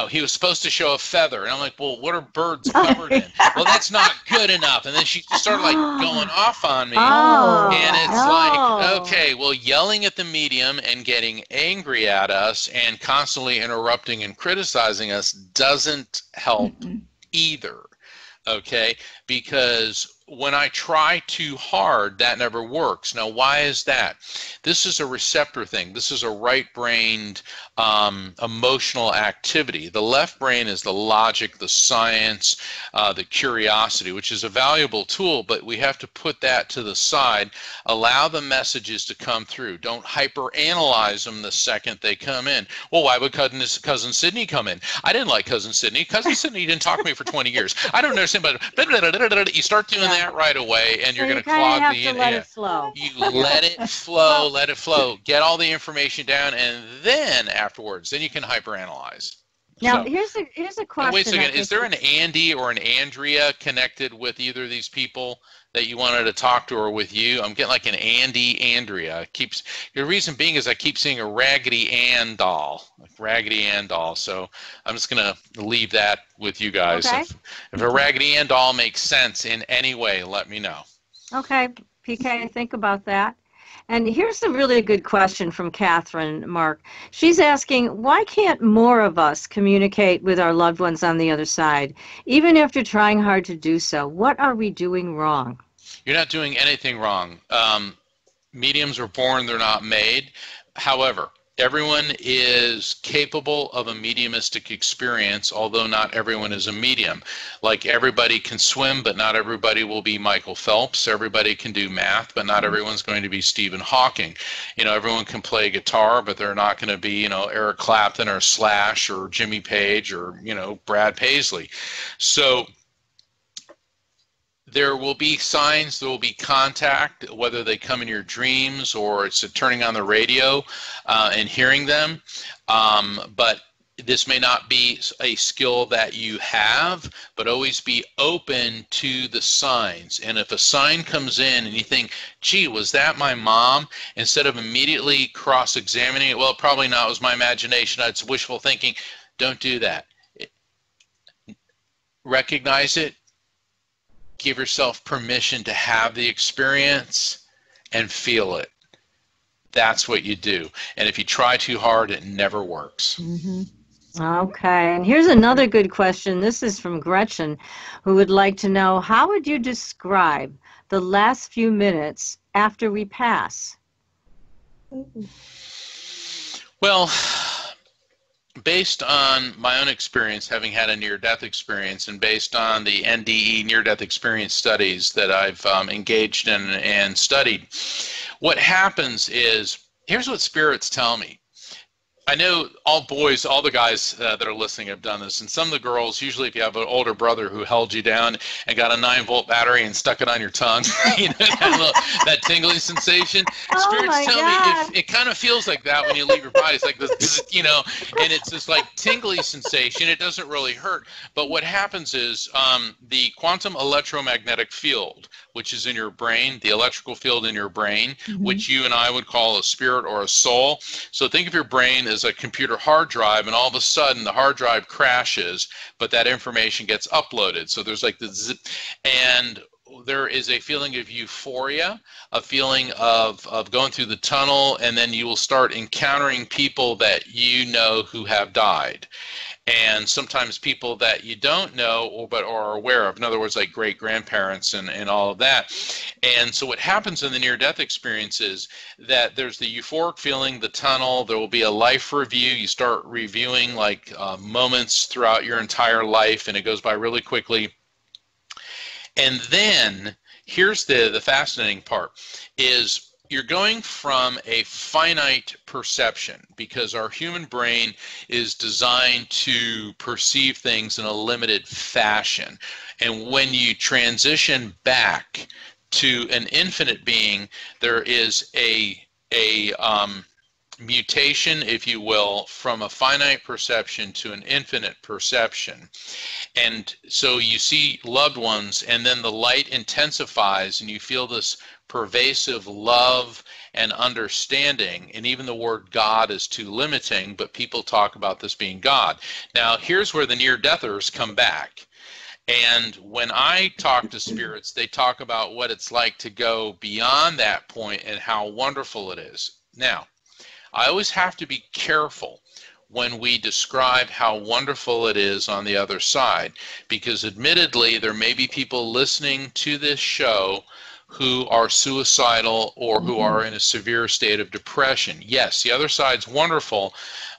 he was supposed to show a feather. And I'm like, well, what are birds covered in? Well, that's not good enough. And then she started like going off on me. And it's like, okay, well, yelling at the medium and getting angry at us and constantly interrupting and criticizing us doesn't help either. Okay, because when I try too hard, that never works. Now, why is that? This is a receptor thing. This is a right-brained emotional activity. The left brain is the logic, the science, the curiosity, which is a valuable tool, but we have to put that to the side. Allow the messages to come through. Don't hyper-analyze them the second they come in. Well, why would Cousin Sydney come in? I didn't like Cousin Sydney. Cousin Sydney didn't talk to me for 20 years. I don't understand, but you start doing that right away, and you're going to clog the internet. Let it flow. You let it flow, let it flow. Get all the information down, and then afterwards, then you can hyperanalyze. Now, here's a question. Wait a second. Is there an Andy or an Andrea connected with either of these people that you wanted to talk to, or with you? I'm getting like an Andy, Andrea. The reason being is I keep seeing a Raggedy Ann doll, So I'm just going to leave that with you guys. Okay. If a Raggedy Ann doll makes sense in any way, let me know. Okay, PK, think about that. And here's a really good question from Catherine, Mark. She's asking, why can't more of us communicate with our loved ones on the other side, even after trying hard to do so? What are we doing wrong? You're not doing anything wrong. Mediums are born, they're not made. However, everyone is capable of a mediumistic experience, although not everyone is a medium. Like everybody can swim, but not everybody will be Michael Phelps. Everybody can do math, but not everyone's going to be Stephen Hawking. You know, everyone can play guitar, but they're not going to be, you know, Eric Clapton or Slash or Jimmy Page or, you know, Brad Paisley. So there will be signs, there will be contact, whether they come in your dreams or it's turning on the radio and hearing them. But this may not be a skill that you have, but always be open to the signs. And if a sign comes in and you think, gee, was that my mom? Instead of immediately cross-examining it, well, probably not, it was my imagination, it's wishful thinking. Don't do that. Recognize it. Give yourself permission to have the experience and feel it. That's what you do. And if you try too hard, it never works. Mm-hmm. Okay. And here's another good question. This is from Gretchen, who would like to know, how would you describe the last few minutes after we pass? Well, based on my own experience, having had a near-death experience, and based on the NDE near-death experience studies that I've engaged in and studied, what happens is, here's what spirits tell me. I know all boys, all the guys that are listening have done this, and some of the girls, usually if you have an older brother who held you down and got a 9-volt battery and stuck it on your tongue, you know, that tingling sensation. Spirits tell me it kind of feels like that when you leave your body. It's like this, you know, and it's this like tingly sensation. It doesn't really hurt, but what happens is the quantum electromagnetic field, which is in your brain, the electrical field in your brain, which you and I would call a spirit or a soul. So think of your brain as a computer hard drive, and all of a sudden the hard drive crashes, but that information gets uploaded. So there's like the zip, and there is a feeling of euphoria, a feeling of going through the tunnel, and then you will start encountering people that you know who have died. And sometimes people that you don't know or but are aware of, in other words, like great-grandparents and all of that. And so what happens in the near-death experience is that there's the euphoric feeling, the tunnel, there will be a life review. You start reviewing like moments throughout your entire life, and it goes by really quickly. And then here's the fascinating part is you're going from a finite perception, because our human brain is designed to perceive things in a limited fashion. And when you transition back to an infinite being, there is a mutation, if you will, from a finite perception to an infinite perception. And so you see loved ones, and then the light intensifies, and you feel this pervasive love and understanding. And even the word God is too limiting, but people talk about this being God. Now, here's where the near-deathers come back. And when I talk to spirits, they talk about what it's like to go beyond that point and how wonderful it is. Now, I always have to be careful when we describe how wonderful it is on the other side, because admittedly, there may be people listening to this show who are suicidal or who are in a severe state of depression. Yes, the other side's wonderful,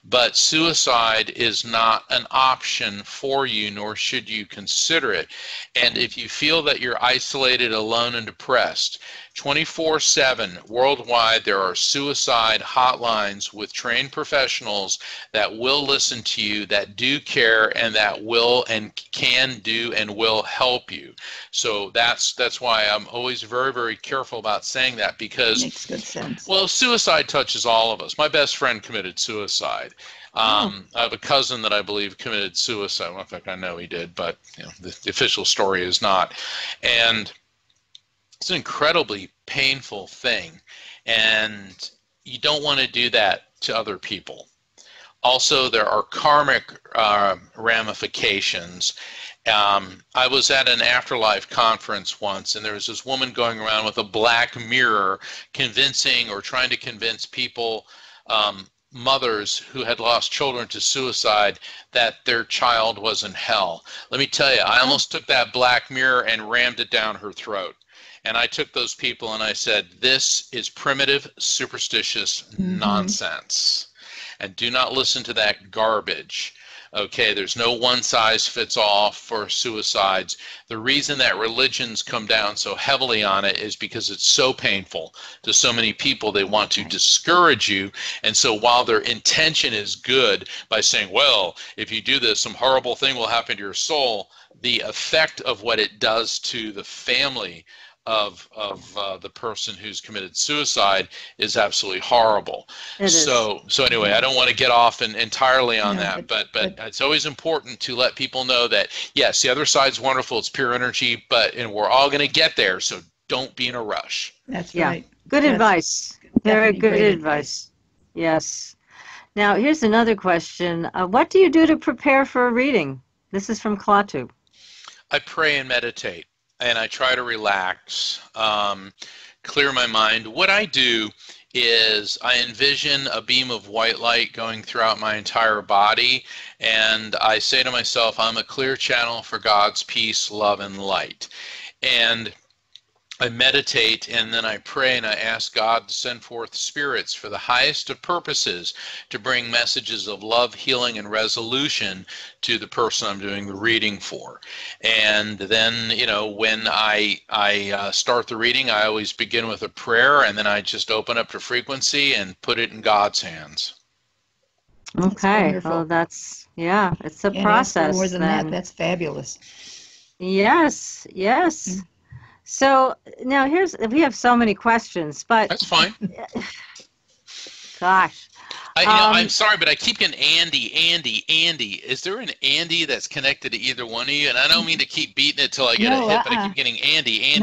but suicide is not an option for you, nor should you consider it. And if you feel that you're isolated, alone, and depressed, 24/7 worldwide, there are suicide hotlines with trained professionals that will listen to you, that do care, and that will and can do and will help you. So that's why I'm always very, very careful about saying that, because makes good sense. Well, suicide touches all of us. My best friend committed suicide. I have a cousin that I believe committed suicide. Well, in fact, I know he did, but you know, the official story is not. And it's an incredibly painful thing, and you don't want to do that to other people. Also, there are karmic ramifications, I was at an Afterlife conference once, and there was this woman going around with a black mirror convincing or trying to convince people, mothers who had lost children to suicide, that their child was in hell. Let me tell you, I almost took that black mirror and rammed it down her throat. And I took those people and I said, this is primitive, superstitious nonsense. And do not listen to that garbage. Okay, there's no one size fits all for suicides. The reason that religions come down so heavily on it is because it's so painful to so many people. They want to discourage you. And so while their intention is good by saying, well, if you do this, some horrible thing will happen to your soul, the effect of what it does to the family of the person who's committed suicide is absolutely horrible. So anyway, I don't want to get off entirely on that, but it's always important to let people know that, yes, the other side's wonderful, it's pure energy, and we're all going to get there, so don't be in a rush. That's right. Good advice. Very good advice. Yes. Now, here's another question. What do you do to prepare for a reading? This is from Klaatu. I pray and meditate. And I try to relax, clear my mind. What I do is I envision a beam of white light going throughout my entire body, and I say to myself, I'm a clear channel for God's peace, love, and light. And I meditate, and then I pray, and I ask God to send forth spirits for the highest of purposes to bring messages of love, healing, and resolution to the person I'm doing the reading for. And then, when I start the reading, I always begin with a prayer, and then I just open up to frequency and put it in God's hands. Okay. Well, it's a process. More than that, that's fabulous. Yes. Yes. So now we have so many questions, but that's fine. Gosh. I'm sorry, but I keep getting Andy. Is there an Andy that's connected to either one of you? And I don't mean to keep beating it till I get a hit, but I keep getting Andy.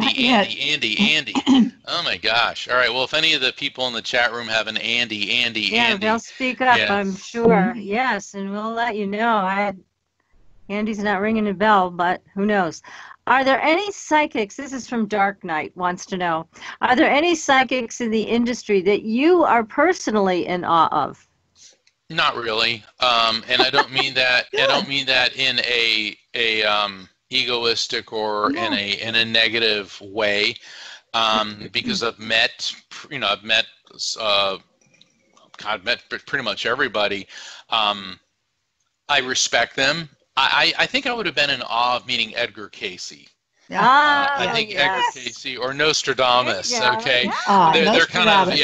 Oh my gosh. All right. Well, if any of the people in the chat room have an Andy. Yeah, they'll speak up, I'm sure. Yes, and we'll let you know. Andy's not ringing a bell, but who knows? Are there any psychics, this is from Dark Knight, wants to know, are there any psychics in the industry that you are personally in awe of? Not really. And I don't mean that I don't mean that in a egoistic or in a negative way. Because I've met pretty much everybody. I respect them. I think I would have been in awe of meeting Edgar Casey. I think Edgar Casey or Nostradamus. Okay, they're kind of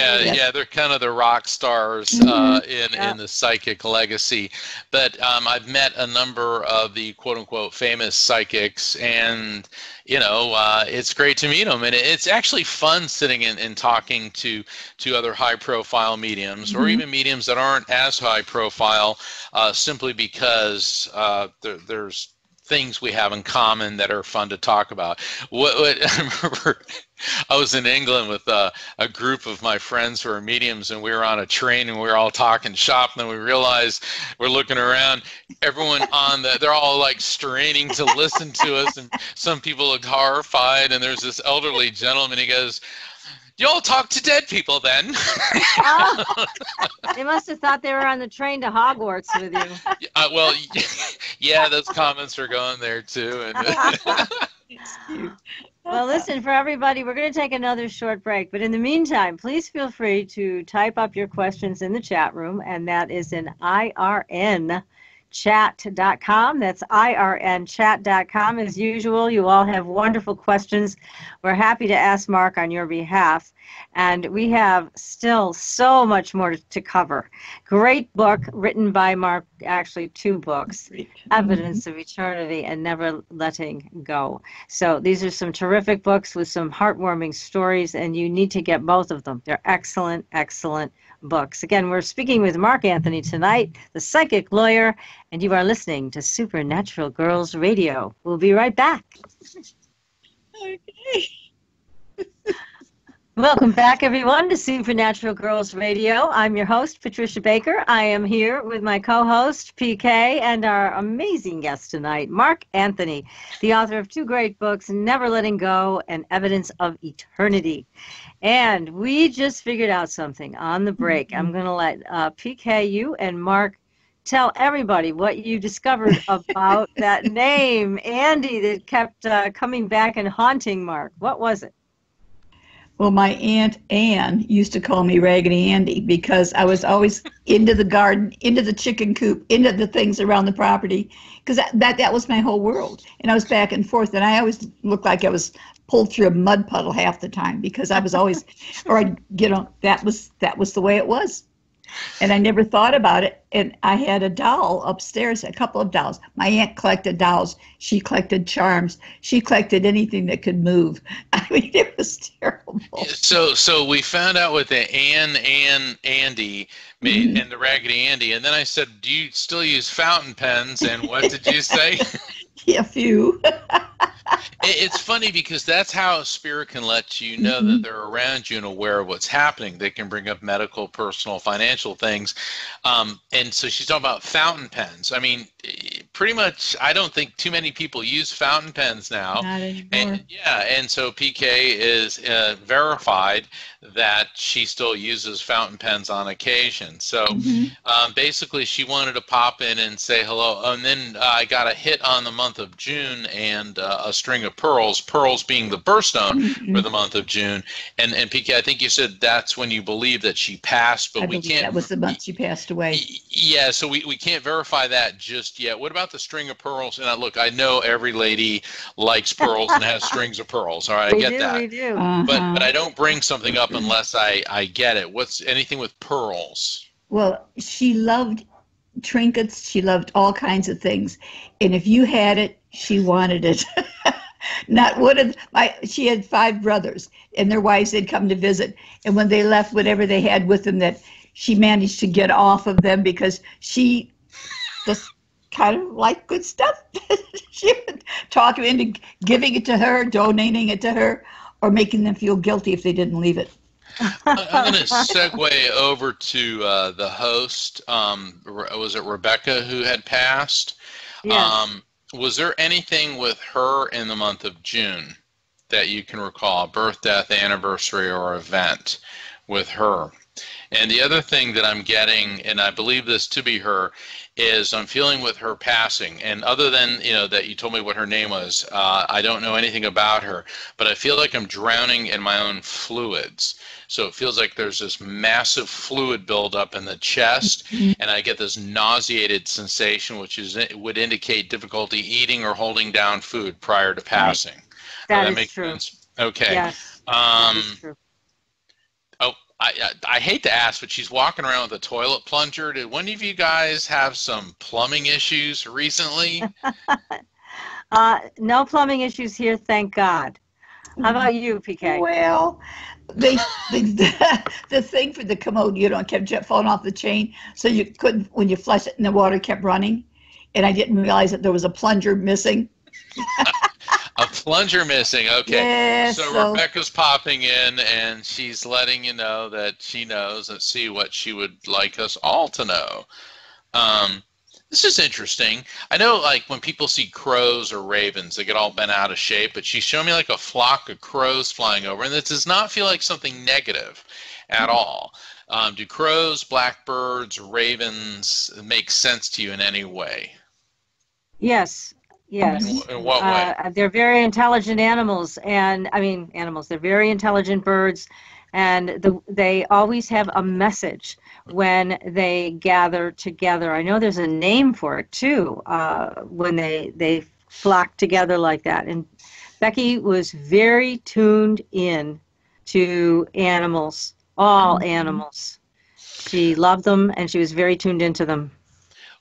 they're kind of the rock stars in the psychic legacy. But I've met a number of the quote unquote famous psychics, and it's great to meet them, and it's actually fun sitting and talking to other high profile mediums, or even mediums that aren't as high profile, simply because there's things we have in common that are fun to talk about. What I remember, I was in England with a group of my friends who are mediums, and we were on a train, and we were all talking shop, and then we realized we're looking around, everyone they're all like straining to listen to us, and some people looked horrified, and there's this elderly gentleman, he goes, "You all talk to dead people then?" They must have thought they were on the train to Hogwarts with you. Well, yeah, those comments are going there too. And well, listen, for everybody, we're going to take another short break. But in the meantime, please feel free to type up your questions in the chat room, and that is in IRN. chat.com. That's irnchat.com. As usual, you all have wonderful questions. We're happy to ask Mark on your behalf. And we have still so much more to cover. Great book written by Mark, actually 2 books, Evidence of Eternity and Never Letting Go. So these are some terrific books with some heartwarming stories, and you need to get both of them. They're excellent, excellent books. Again, we're speaking with Mark Anthony tonight, the psychic lawyer, and you are listening to Supernatural Girlz Radio. We'll be right back. Okay. Welcome back, everyone, to Supernatural Girlz Radio. I'm your host, Patricia Baker. I am here with my co-host, PK, and our amazing guest tonight, Mark Anthony, the author of 2 great books, Never Letting Go and Evidence of Eternity. And we just figured out something on the break. I'm going to let PK, you and Mark tell everybody what you discovered about that name, Andy, that kept coming back and haunting Mark. What was it? Well, my Aunt Ann used to call me Raggedy Andy because I was always into the garden, into the chicken coop, into the things around the property, because that was my whole world. And I was back and forth, and I always looked like I was pulled through a mud puddle half the time because I was always, that was the way it was. And I never thought about it. And I had a doll upstairs, a couple of dolls. My aunt collected dolls. She collected charms. She collected anything that could move. I mean, it was terrible. So we found out what the Andy made and the Raggedy Andy. And then I said, do you still use fountain pens? And what did you say? Yeah, a few. It's funny because that's how a spirit can let you know that they're around you and aware of what's happening. They can bring up medical, personal, financial things. And so she's talking about fountain pens. I mean, pretty much I don't think too many people use fountain pens now. Not anymore. And so PK is verified that she still uses fountain pens on occasion. So basically she wanted to pop in and say hello. And then I got a hit on the month of June and a string of pearls being the birthstone for the month of June. And PK, I think you said that's when you believe that she passed, but we can't. That was the month she passed away. Yeah, so we can't verify that just yet. What about the string of pearls? And look, I know every lady likes pearls and has strings of pearls. All right, I get that. We do. But I don't bring something up unless I get it. What's anything with pearls? Well, she loved trinkets. She loved all kinds of things. And if you had it, she wanted it. Not one of she had 5 brothers, and their wives had come to visit. And when they left, whatever they had with them, that she managed to get off of them because she just kind of liked good stuff. She would talk them into giving it to her, donating it to her, or making them feel guilty if they didn't leave it. I'm going to segue over to the host. Was it Rebecca who had passed? Yes. Was there anything with her in the month of June that you can recall, birth, death, anniversary, or event with her? And the other thing that I'm getting, and I believe this to be her, is I'm feeling with her passing. And other than, that you told me what her name was, I don't know anything about her, but I feel like I'm drowning in my own fluids. So it feels like there's this massive fluid buildup in the chest, and I get this nauseated sensation, which would indicate difficulty eating or holding down food prior to passing. That is true. Sense? Okay. Yes, that is true. Oh, I hate to ask, but she's walking around with a toilet plunger. Did one of you guys have some plumbing issues recently? No plumbing issues here, thank God. How about you, PK? Well, the thing for the commode, kept falling off the chain, so you couldn't, when you flush it and the water kept running, and I didn't realize that there was a plunger missing. A plunger missing, okay. Yeah, so Rebecca's popping in, and she's letting you know that she knows and see what she would like us all to know. This is interesting. I know, like, when people see crows or ravens, they get all bent out of shape, but she's showing me like a flock of crows flying over, and this does not feel like something negative at all. Do crows, blackbirds, ravens make sense to you in any way? Yes. Yes. In what way? They're very intelligent animals, they're very intelligent birds, and they always have a message when they gather together. I know there's a name for it too, when they flock together like that. And Becky was very tuned in to animals, all animals. She loved them, and she was very tuned into them.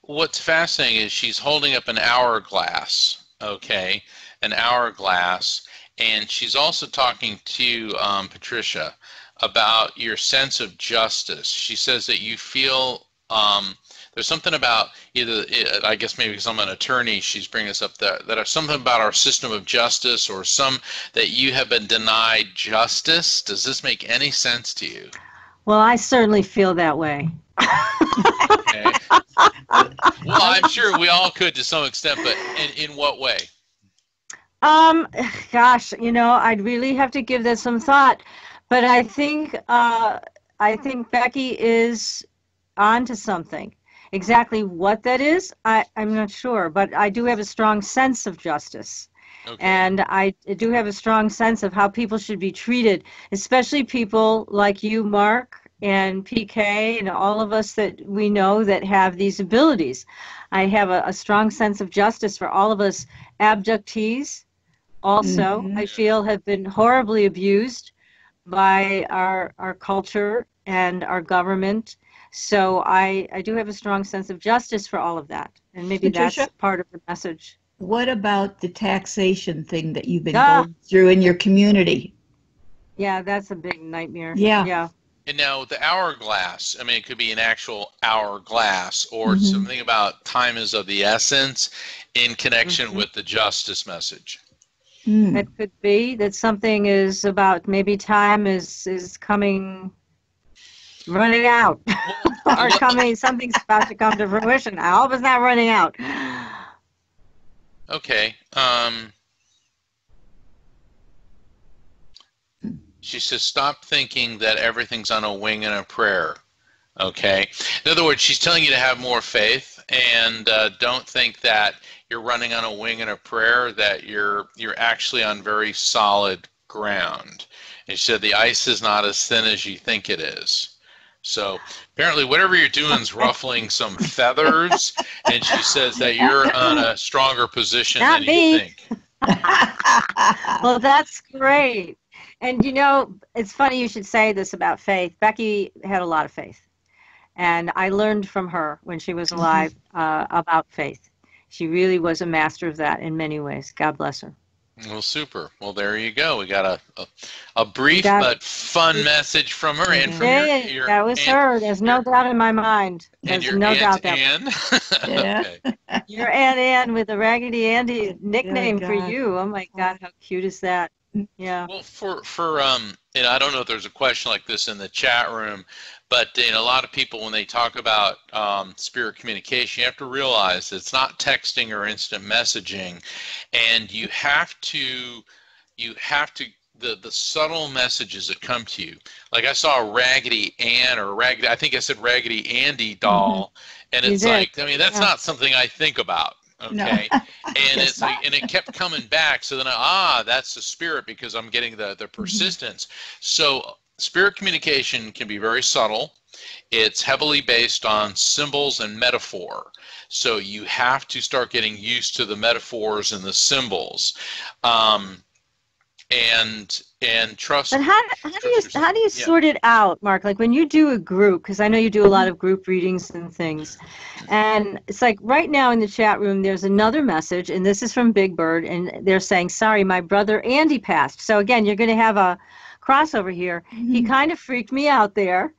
What's fascinating is she's holding up an hourglass, okay, an hourglass, and she's also talking to Patricia about your sense of justice. She says that you feel there's something about either, I guess maybe because I'm an attorney, she's bringing us up that are something about our system of justice, or some that you have been denied justice. Does this make any sense to you? Well, I certainly feel that way. Okay. Well, I'm sure we all could to some extent, but in what way? Gosh, I'd really have to give that some thought, but I think Becky is onto something. Exactly what that is, I'm not sure, but I do have a strong sense of justice. Okay. And I do have a strong sense of how people should be treated, especially people like you, Mark, and PK, and all of us that we know that have these abilities. I have a strong sense of justice for all of us abductees also, I feel, have been horribly abused by our culture and our government. So I do have a strong sense of justice for all of that. And maybe Patricia, that's part of the message. What about the taxation thing that you've been going through in your community? Yeah, that's a big nightmare. Yeah. And now the hourglass, I mean, it could be an actual hourglass, or something about time is of the essence in connection with the justice message. It could be that something is about, maybe time is running out, or something's about to come to fruition. I hope it's not running out. Okay. She says, stop thinking that everything's on a wing and a prayer. Okay. In other words, she's telling you to have more faith, and don't think that you're running on a wing and a prayer, that you're actually on very solid ground. And she said the ice is not as thin as you think it is. So apparently whatever you're doing is ruffling some feathers, and she says that you're on a stronger position than you think. Well, that's great. And it's funny you should say this about faith. Becky had a lot of faith. And I learned from her when she was alive about faith. She really was a master of that in many ways. God bless her. Well, super. Well, there you go. We got a brief but fun message from her, and from your that was her. There's no doubt in my mind. There's no doubt that Ann. Yeah. Okay. Your Aunt Ann with the Raggedy Andy nickname for you. Oh my God, how cute is that? Yeah. Well, for and I don't know if there's a question like this in the chat room, but a lot of people, when they talk about spirit communication, you have to realize it's not texting or instant messaging, and you have to the subtle messages that come to you. Like I saw a Raggedy Ann I think I said Raggedy Andy doll, and it's like, I mean, that's not something I think about. Okay, no. And it's like, and it kept coming back. So then, that's the spirit, because I'm getting the persistence. So spirit communication can be very subtle. It's heavily based on symbols and metaphor. So you have to start getting used to the metaphors and the symbols, and trust. But how do you sort it out, Mark? Like when you do a group, because I know you do a lot of group readings and things, and it's like right now in the chat room there's another message, and this is from Big Bird, and they're saying, sorry, my brother Andy passed. So again, you're going to have a crossover here. He kind of freaked me out there,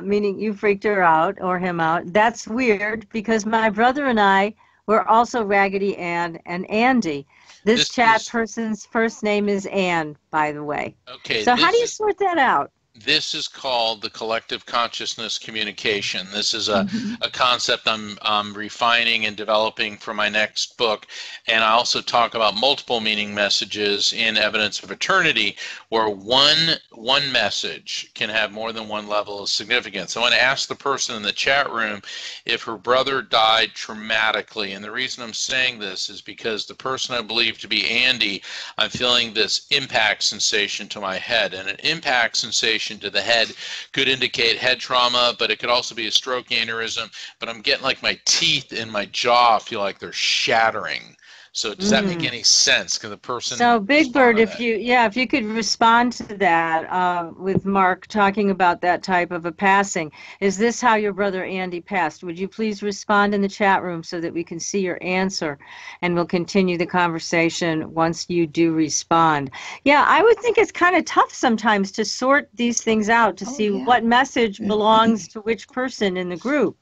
meaning you freaked her out or him out. That's weird, because my brother and I were also Raggedy Ann and Andy. This chat person's first name is Ann, by the way. Okay. So how do you sort that out? This is called the collective consciousness communication. This is a concept I'm refining and developing for my next book. And I also talk about multiple meaning messages in Evidence of Eternity, where one message can have more than one level of significance. I want to ask the person in the chat room if her brother died traumatically. And the reason I'm saying this is because the person I believe to be Andy, I'm feeling this impact sensation to my head. And an impact sensation to the head could indicate head trauma, but it could also be a stroke aneurysm. But I'm getting like my teeth in my jaw feel like they're shattering. So does that make any sense? Can the person? So Big Bird, if you could respond to that with Mark talking about that type of a passing. Is this how your brother Andy passed? Would you please respond in the chat room so that we can see your answer, and we'll continue the conversation once you do respond. Yeah, I would think it's kind of tough sometimes to sort these things out to see what message belongs to which person in the group.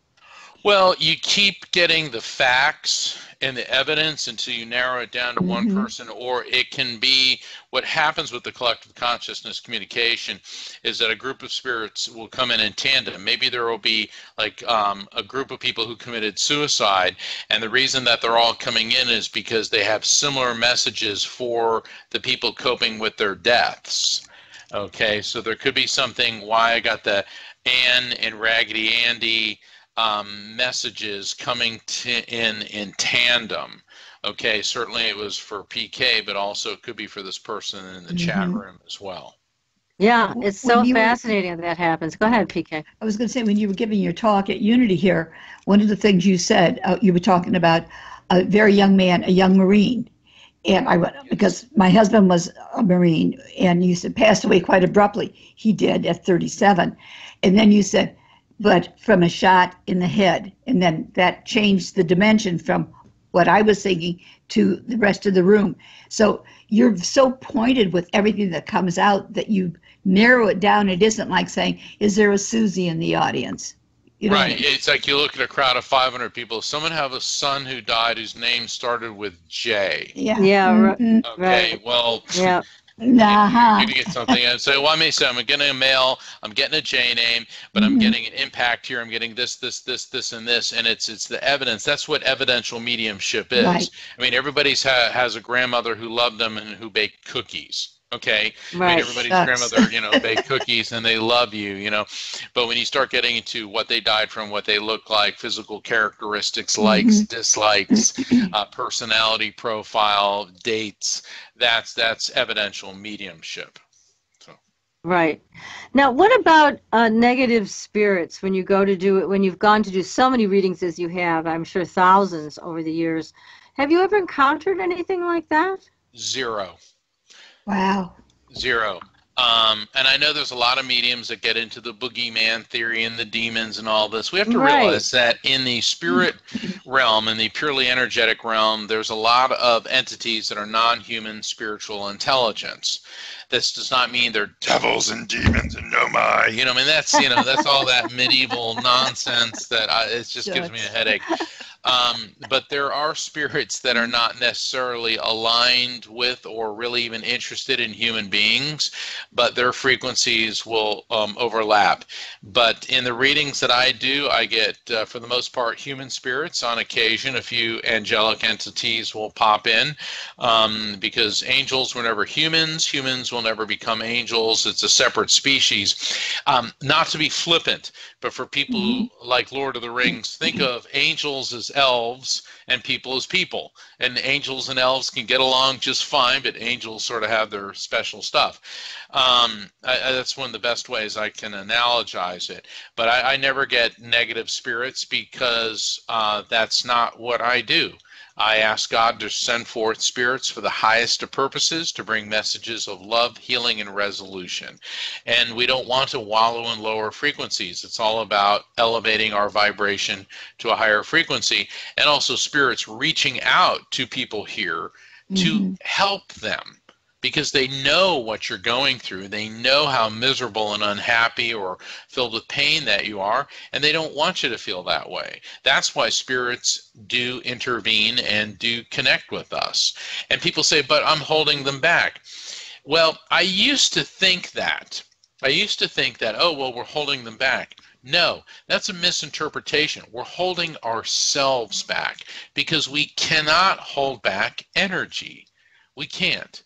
Well, you keep getting the facts and the evidence until you narrow it down to one person, or it can be what happens with the collective consciousness communication is that a group of spirits will come in tandem. Maybe there will be like a group of people who committed suicide, and the reason that they're all coming in is because they have similar messages for the people coping with their deaths. Okay, so there could be something why I got the Anne and Raggedy Andy messages coming in tandem. Okay, certainly it was for PK, but also it could be for this person in the chat room as well. Yeah, it's so fascinating that happens. Go ahead, PK. I was going to say, when you were giving your talk at Unity here, one of the things you said, you were talking about a very young man, a young Marine. And I went, because my husband was a Marine, and you said passed away quite abruptly. He did at 37. And then you said, but from a shot in the head. And then that changed the dimension from what I was thinking to the rest of the room. So you're so pointed with everything that comes out that you narrow it down. It isn't like saying, is there a Susie in the audience? You know right. what I mean? It's like you look at a crowd of 500 people. Someone have a son who died whose name started with J. Yeah. Yeah. Okay. Right. Well, Yeah. you're going to get something and say, well, I may say I'm getting a male, I'm getting a J name, but I'm getting an impact here. I'm getting this, and this, and it's the evidence. That's what evidential mediumship is. Right. I mean, everybody's has a grandmother who loved them and who baked cookies. Okay, Right. I mean, everybody's grandmother, baked cookies and they love you, But when you start getting into what they died from, what they look like, physical characteristics, likes, dislikes, personality profile, dates, that's evidential mediumship. So. Right. Now, what about negative spirits when you go to do it, when you've gone to do so many readings as you have, I'm sure thousands over the years. Have you ever encountered anything like that? Zero. Wow. Zero. And I know there's a lot of mediums that get into the boogeyman theory and the demons and all this. We have to realize that in the spirit realm, in the purely energetic realm, there's a lot of entities that are non-human spiritual intelligence. This does not mean they're devils and demons and no my. I mean, that's that's all that medieval nonsense that it just gives me a headache. But there are spirits that are not necessarily aligned with or really even interested in human beings, but their frequencies will overlap. But in the readings that I do, I get, for the most part, human spirits. On occasion, a few angelic entities will pop in, because angels were never humans. Humans will never become angels. It's a separate species. Not to be flippant, but for people who like Lord of the Rings, think of angels as elves and people as people. And angels and elves can get along just fine, but angels sort of have their special stuff. That's one of the best ways I can analogize it. But I never get negative spirits because that's not what I do. I ask God to send forth spirits for the highest of purposes to bring messages of love, healing, and resolution. And we don't want to wallow in lower frequencies. It's all about elevating our vibration to a higher frequency, and also spirits reaching out to people here to help them. Because they know what you're going through. They know how miserable and unhappy or filled with pain that you are, and they don't want you to feel that way. That's why spirits do intervene and do connect with us. And people say, but I'm holding them back. Well, I used to think that. Oh, well, we're holding them back. No, that's a misinterpretation. We're holding ourselves back because we cannot hold back energy. We can't.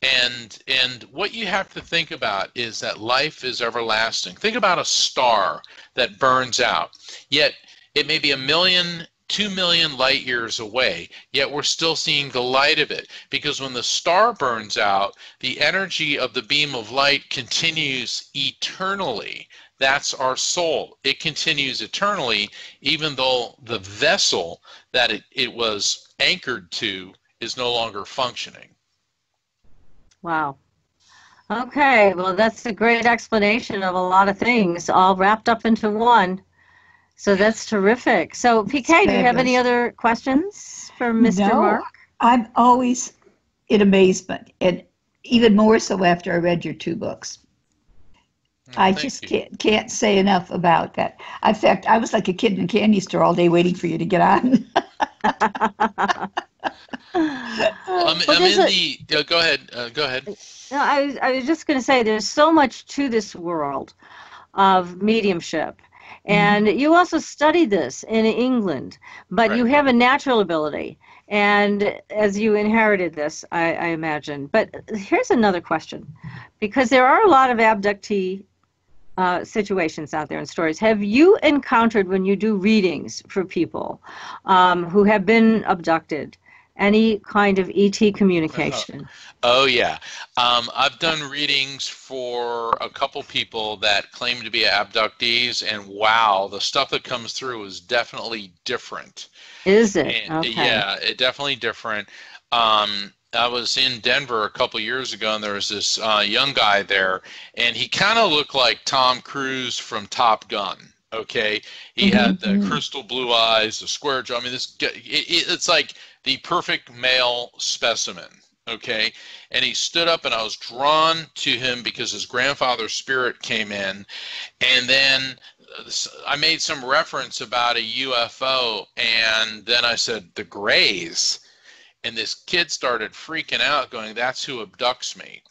And what you have to think about is that life is everlasting. Think about a star that burns out, yet it may be 1 million, 2 million light years away, yet we're still seeing the light of it. Because when the star burns out, the energy of the beam of light continues eternally. That's our soul. It continues eternally, even though the vessel that it was anchored to is no longer functioning. Wow. Okay, well, that's a great explanation of a lot of things, all wrapped up into one. So that's terrific. So, PK, do you have any other questions for Mr. Mark? I'm always in amazement, and even more so after I read your 2 books. I Thank just you. can't say enough about that. In fact, I was like a kid in a candy store all day waiting for you to get on. I'm, Well, I'm in the. Go ahead. Go ahead. no, I was just going to say there's so much to this world of mediumship. Mhm. And you also studied this in England, but you Right. have a natural ability. And as you inherited this, I imagine. But here's another question, because there are a lot of abductee situations out there and stories. Have you encountered, when you do readings for people who have been abducted, any kind of ET communication? Oh yeah, I've done readings for a couple people that claim to be abductees, and wow, the stuff that comes through is definitely different. Is it? And Okay. yeah, it definitely different. I was in Denver a couple years ago, and there was this young guy there, and he kind of looked like Tom Cruise from Top Gun. Okay, he had the Mhm. crystal blue eyes, the square jaw. I mean, it's like the perfect male specimen. Okay, and he stood up, and I was drawn to him because his grandfather's spirit came in, and then I made some reference about a UFO, and then I said the Greys, and this kid started freaking out, going, "That's who abducts me."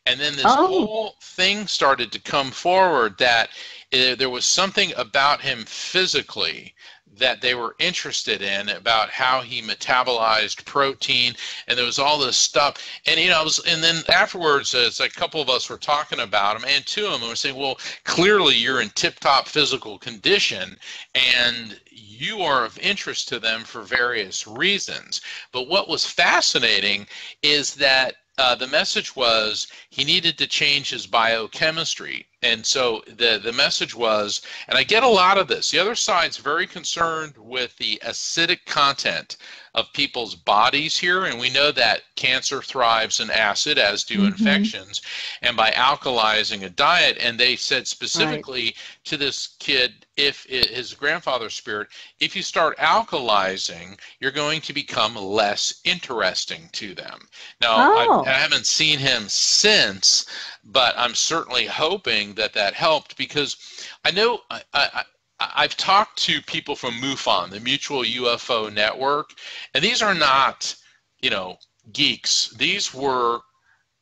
And then this Oh, whole thing started to come forward that there was something about him physically that they were interested in, about how he metabolized protein, and there was all this stuff. And and then afterwards, as a couple of us were talking about him, and to him, and we're saying, well, clearly you're in tip-top physical condition, and you are of interest to them for various reasons. But what was fascinating is that the message was he needed to change his biochemistry. And so the message was, and I get a lot of this, the other side's very concerned with the acidic content of people's bodies here, and we know that cancer thrives in acid, as do Mhm. infections, and by alkalizing a diet. And they said right. specifically to this kid, his grandfather's spirit, if you start alkalizing, you're going to become less interesting to them. Now, I Oh, haven't seen him since, but I'm certainly hoping that that helped, because I know I've talked to people from MUFON, the Mutual UFO Network, and these are not, geeks. These were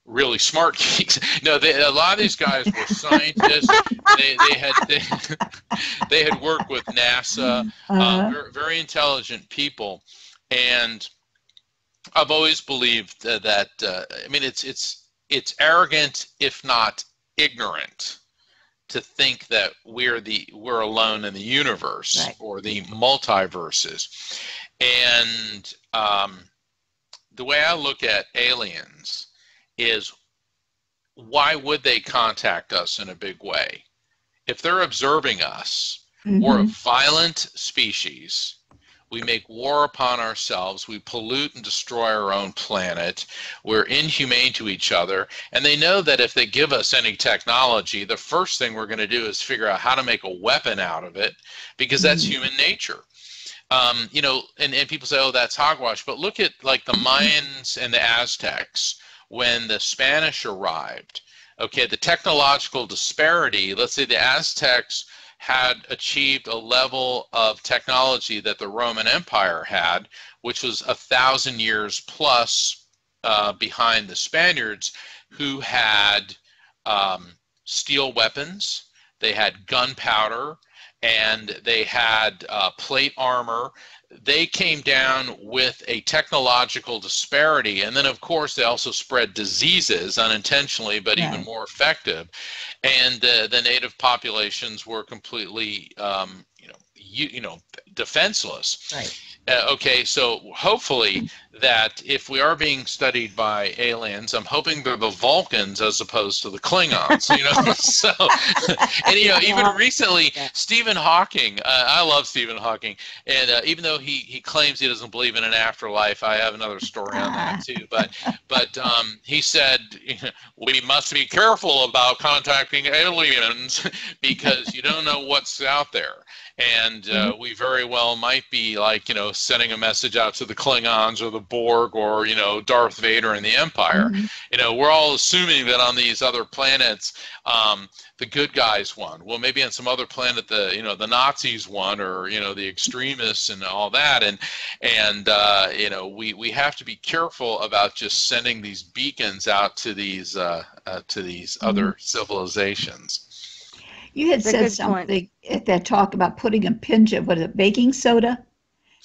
really smart geeks. No, a lot of these guys were scientists. They they had worked with NASA. Uh, Very, very intelligent people, and I've always believed that I mean, it's arrogant, if not ignorant, to think that we're alone in the universe right. or the multiverses. And the way I look at aliens is, why would they contact us in a big way? If they're observing us, we're a Mhm. violent species. We make war upon ourselves. We pollute and destroy our own planet. We're inhumane to each other. And they know that if they give us any technology, the first thing we're going to do is figure out how to make a weapon out of it, because that's Mhm. human nature. And people say, oh, that's hogwash. But look at like the Mayans and the Aztecs when the Spanish arrived. Okay, the technological disparity, let's say the Aztecs had achieved a level of technology that the Roman Empire had, which was 1,000 years plus behind the Spaniards, who had steel weapons, they had gunpowder, and they had plate armor. They came down with a technological disparity, and then of course they also spread diseases unintentionally, but even Right. more effective. And the native populations were completely, defenseless. Right. Okay, so hopefully that if we are being studied by aliens, I'm hoping they're the Vulcans as opposed to the Klingons, So, and even well, recently, yeah. Stephen Hawking, I love Stephen Hawking, and even though he claims he doesn't believe in an afterlife, I have another story on that too. But he said, we must be careful about contacting aliens because you don't know what's out there. And we very well might be like, sending a message out to the Klingons or the Borg or, Darth Vader and the Empire. We're all assuming that on these other planets, the good guys won. Well, maybe on some other planet, the Nazis won, or, the extremists and all that. And we have to be careful about just sending these beacons out to these other civilizations. You had said something at that talk about putting a pinch of baking soda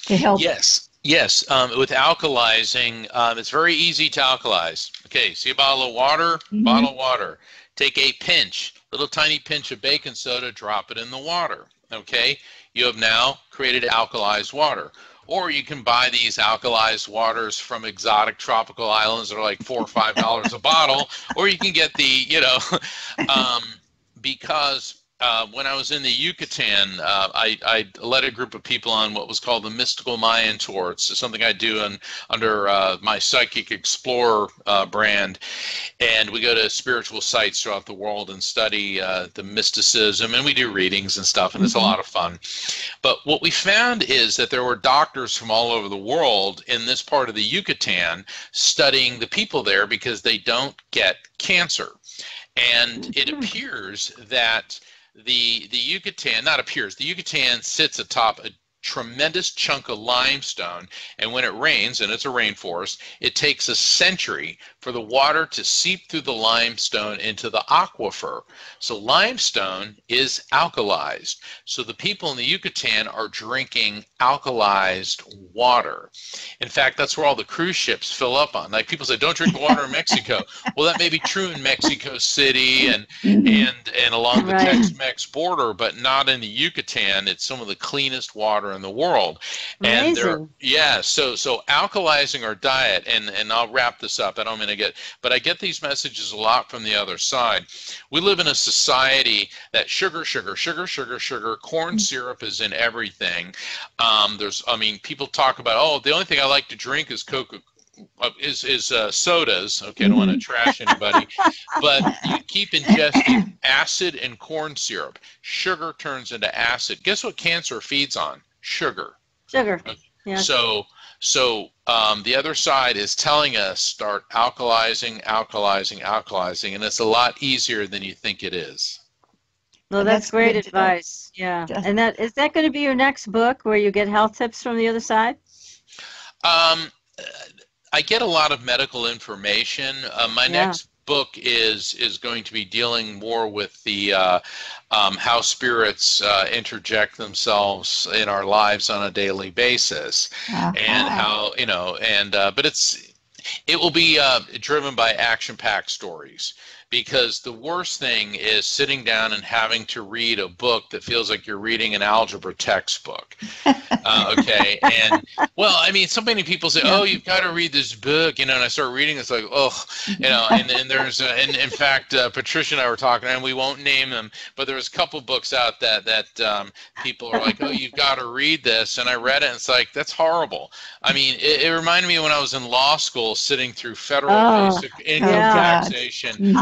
to help. Yes. With alkalizing, it's very easy to alkalize. Okay, see a bottle of water, bottle of water. Take a pinch, little tiny pinch of baking soda, drop it in the water. Okay, you have now created alkalized water. Or you can buy these alkalized waters from exotic tropical islands that are like $4 or $5 a bottle, or you can get the, because when I was in the Yucatan, I led a group of people on what was called the Mystical Mayan Tour. It's something I do under my Psychic Explorer brand. And we go to spiritual sites throughout the world and study the mysticism, and we do readings and stuff, and it's a lot of fun. But what we found is that there were doctors from all over the world in this part of the Yucatan studying the people there because they don't get cancer. And it appears that the Yucatan sits atop a tremendous chunk of limestone, and when it rains, and it's a rainforest, it takes a century for the water to seep through the limestone into the aquifer. So limestone is alkalized. So the people in the Yucatan are drinking alkalized water. In fact, that's where all the cruise ships fill up on. Like, people say, don't drink the water in Mexico. Well, that may be true in Mexico City and along the Tex-Mex border, but not in the Yucatan. It's some of the cleanest water in the world. And so alkalizing our diet, and I'll wrap this up. I don't mean but I get these messages a lot from the other side. We live in a society that sugar, corn syrup is in everything. People talk about, the only thing I like to drink is sodas. Okay, I don't want to trash anybody, but you keep ingesting acid and corn syrup. Sugar turns into acid. Guess what cancer feeds on? Sugar. Yeah. So the other side is telling us start alkalizing, and it's a lot easier than you think it is. Well, that's great advice. Yeah. And is that going to be your next book, where you get health tips from the other side? I get a lot of medical information. My next book is going to be dealing more with the how spirits interject themselves in our lives on a daily basis, and how but it will be driven by action-packed stories. Because the worst thing is sitting down and having to read a book that feels like you're reading an algebra textbook. Okay, and so many people say, "Oh, you've got to read this book," and I start reading. It's like, and there's, and in fact, Patricia and I were talking, and we won't name them, but there was a couple books out that people are like, "Oh, you've got to read this," and I read it, and it's like, that's horrible. I mean, it reminded me when I was in law school, sitting through federal basic income taxation.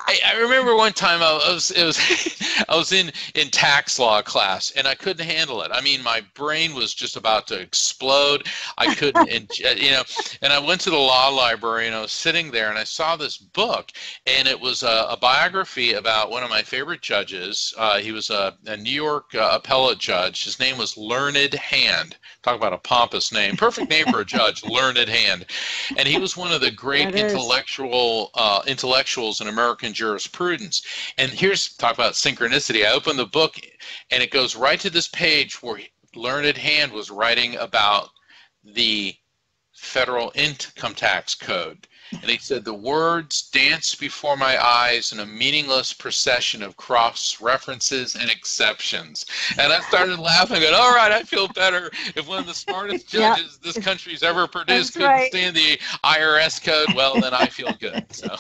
I remember one time I was in tax law class, and I couldn't handle it. I mean, my brain was just about to explode. I couldn't, and I went to the law library, and I was sitting there, and I saw this book, and it was a biography about one of my favorite judges. He was a New York appellate judge. His name was Learned Hand. Talk about a pompous name. Perfect name for a judge, Learned Hand. And he was one of the great intellectuals in American jurisprudence. And talk about synchronicity. I opened the book, and it goes right to this page where Learned Hand was writing about the federal income tax code. And he said, the words danced before my eyes in a meaningless procession of cross references and exceptions. And I started laughing, going, all right, I feel better. If one of the smartest judges this country's ever produced couldn't stand the IRS code, well, then I feel good. So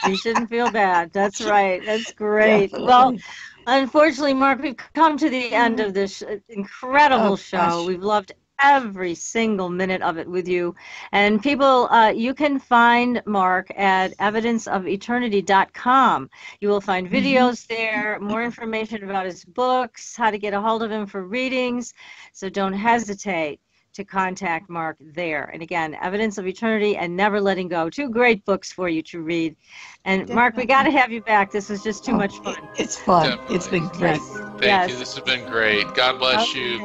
you shouldn't feel bad. That's right. That's great. Definitely. Well, unfortunately, Mark, we've come to the end of this incredible show. We've loved every single minute of it with you. And people, you can find Mark at evidenceofeternity.com. You will find videos there, more information about his books, how to get a hold of him for readings. So don't hesitate to contact Mark there. And again, Evidence of Eternity and Never Letting Go. 2 great books for you to read. And Mark, we got to have you back. This was just too much fun. It's fun. Definitely. It's been great. Thank you. This has been great. God bless you.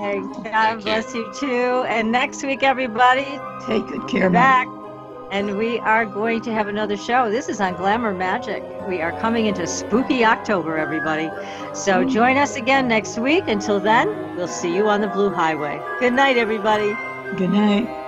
God bless you too. And next week, everybody, Take good care, back. And we are going to have another show. This is on Glamour Magic. We are coming into spooky October, everybody. So join us again next week. Until then, we'll see you on the Blue Highway. Good night, everybody. Good night.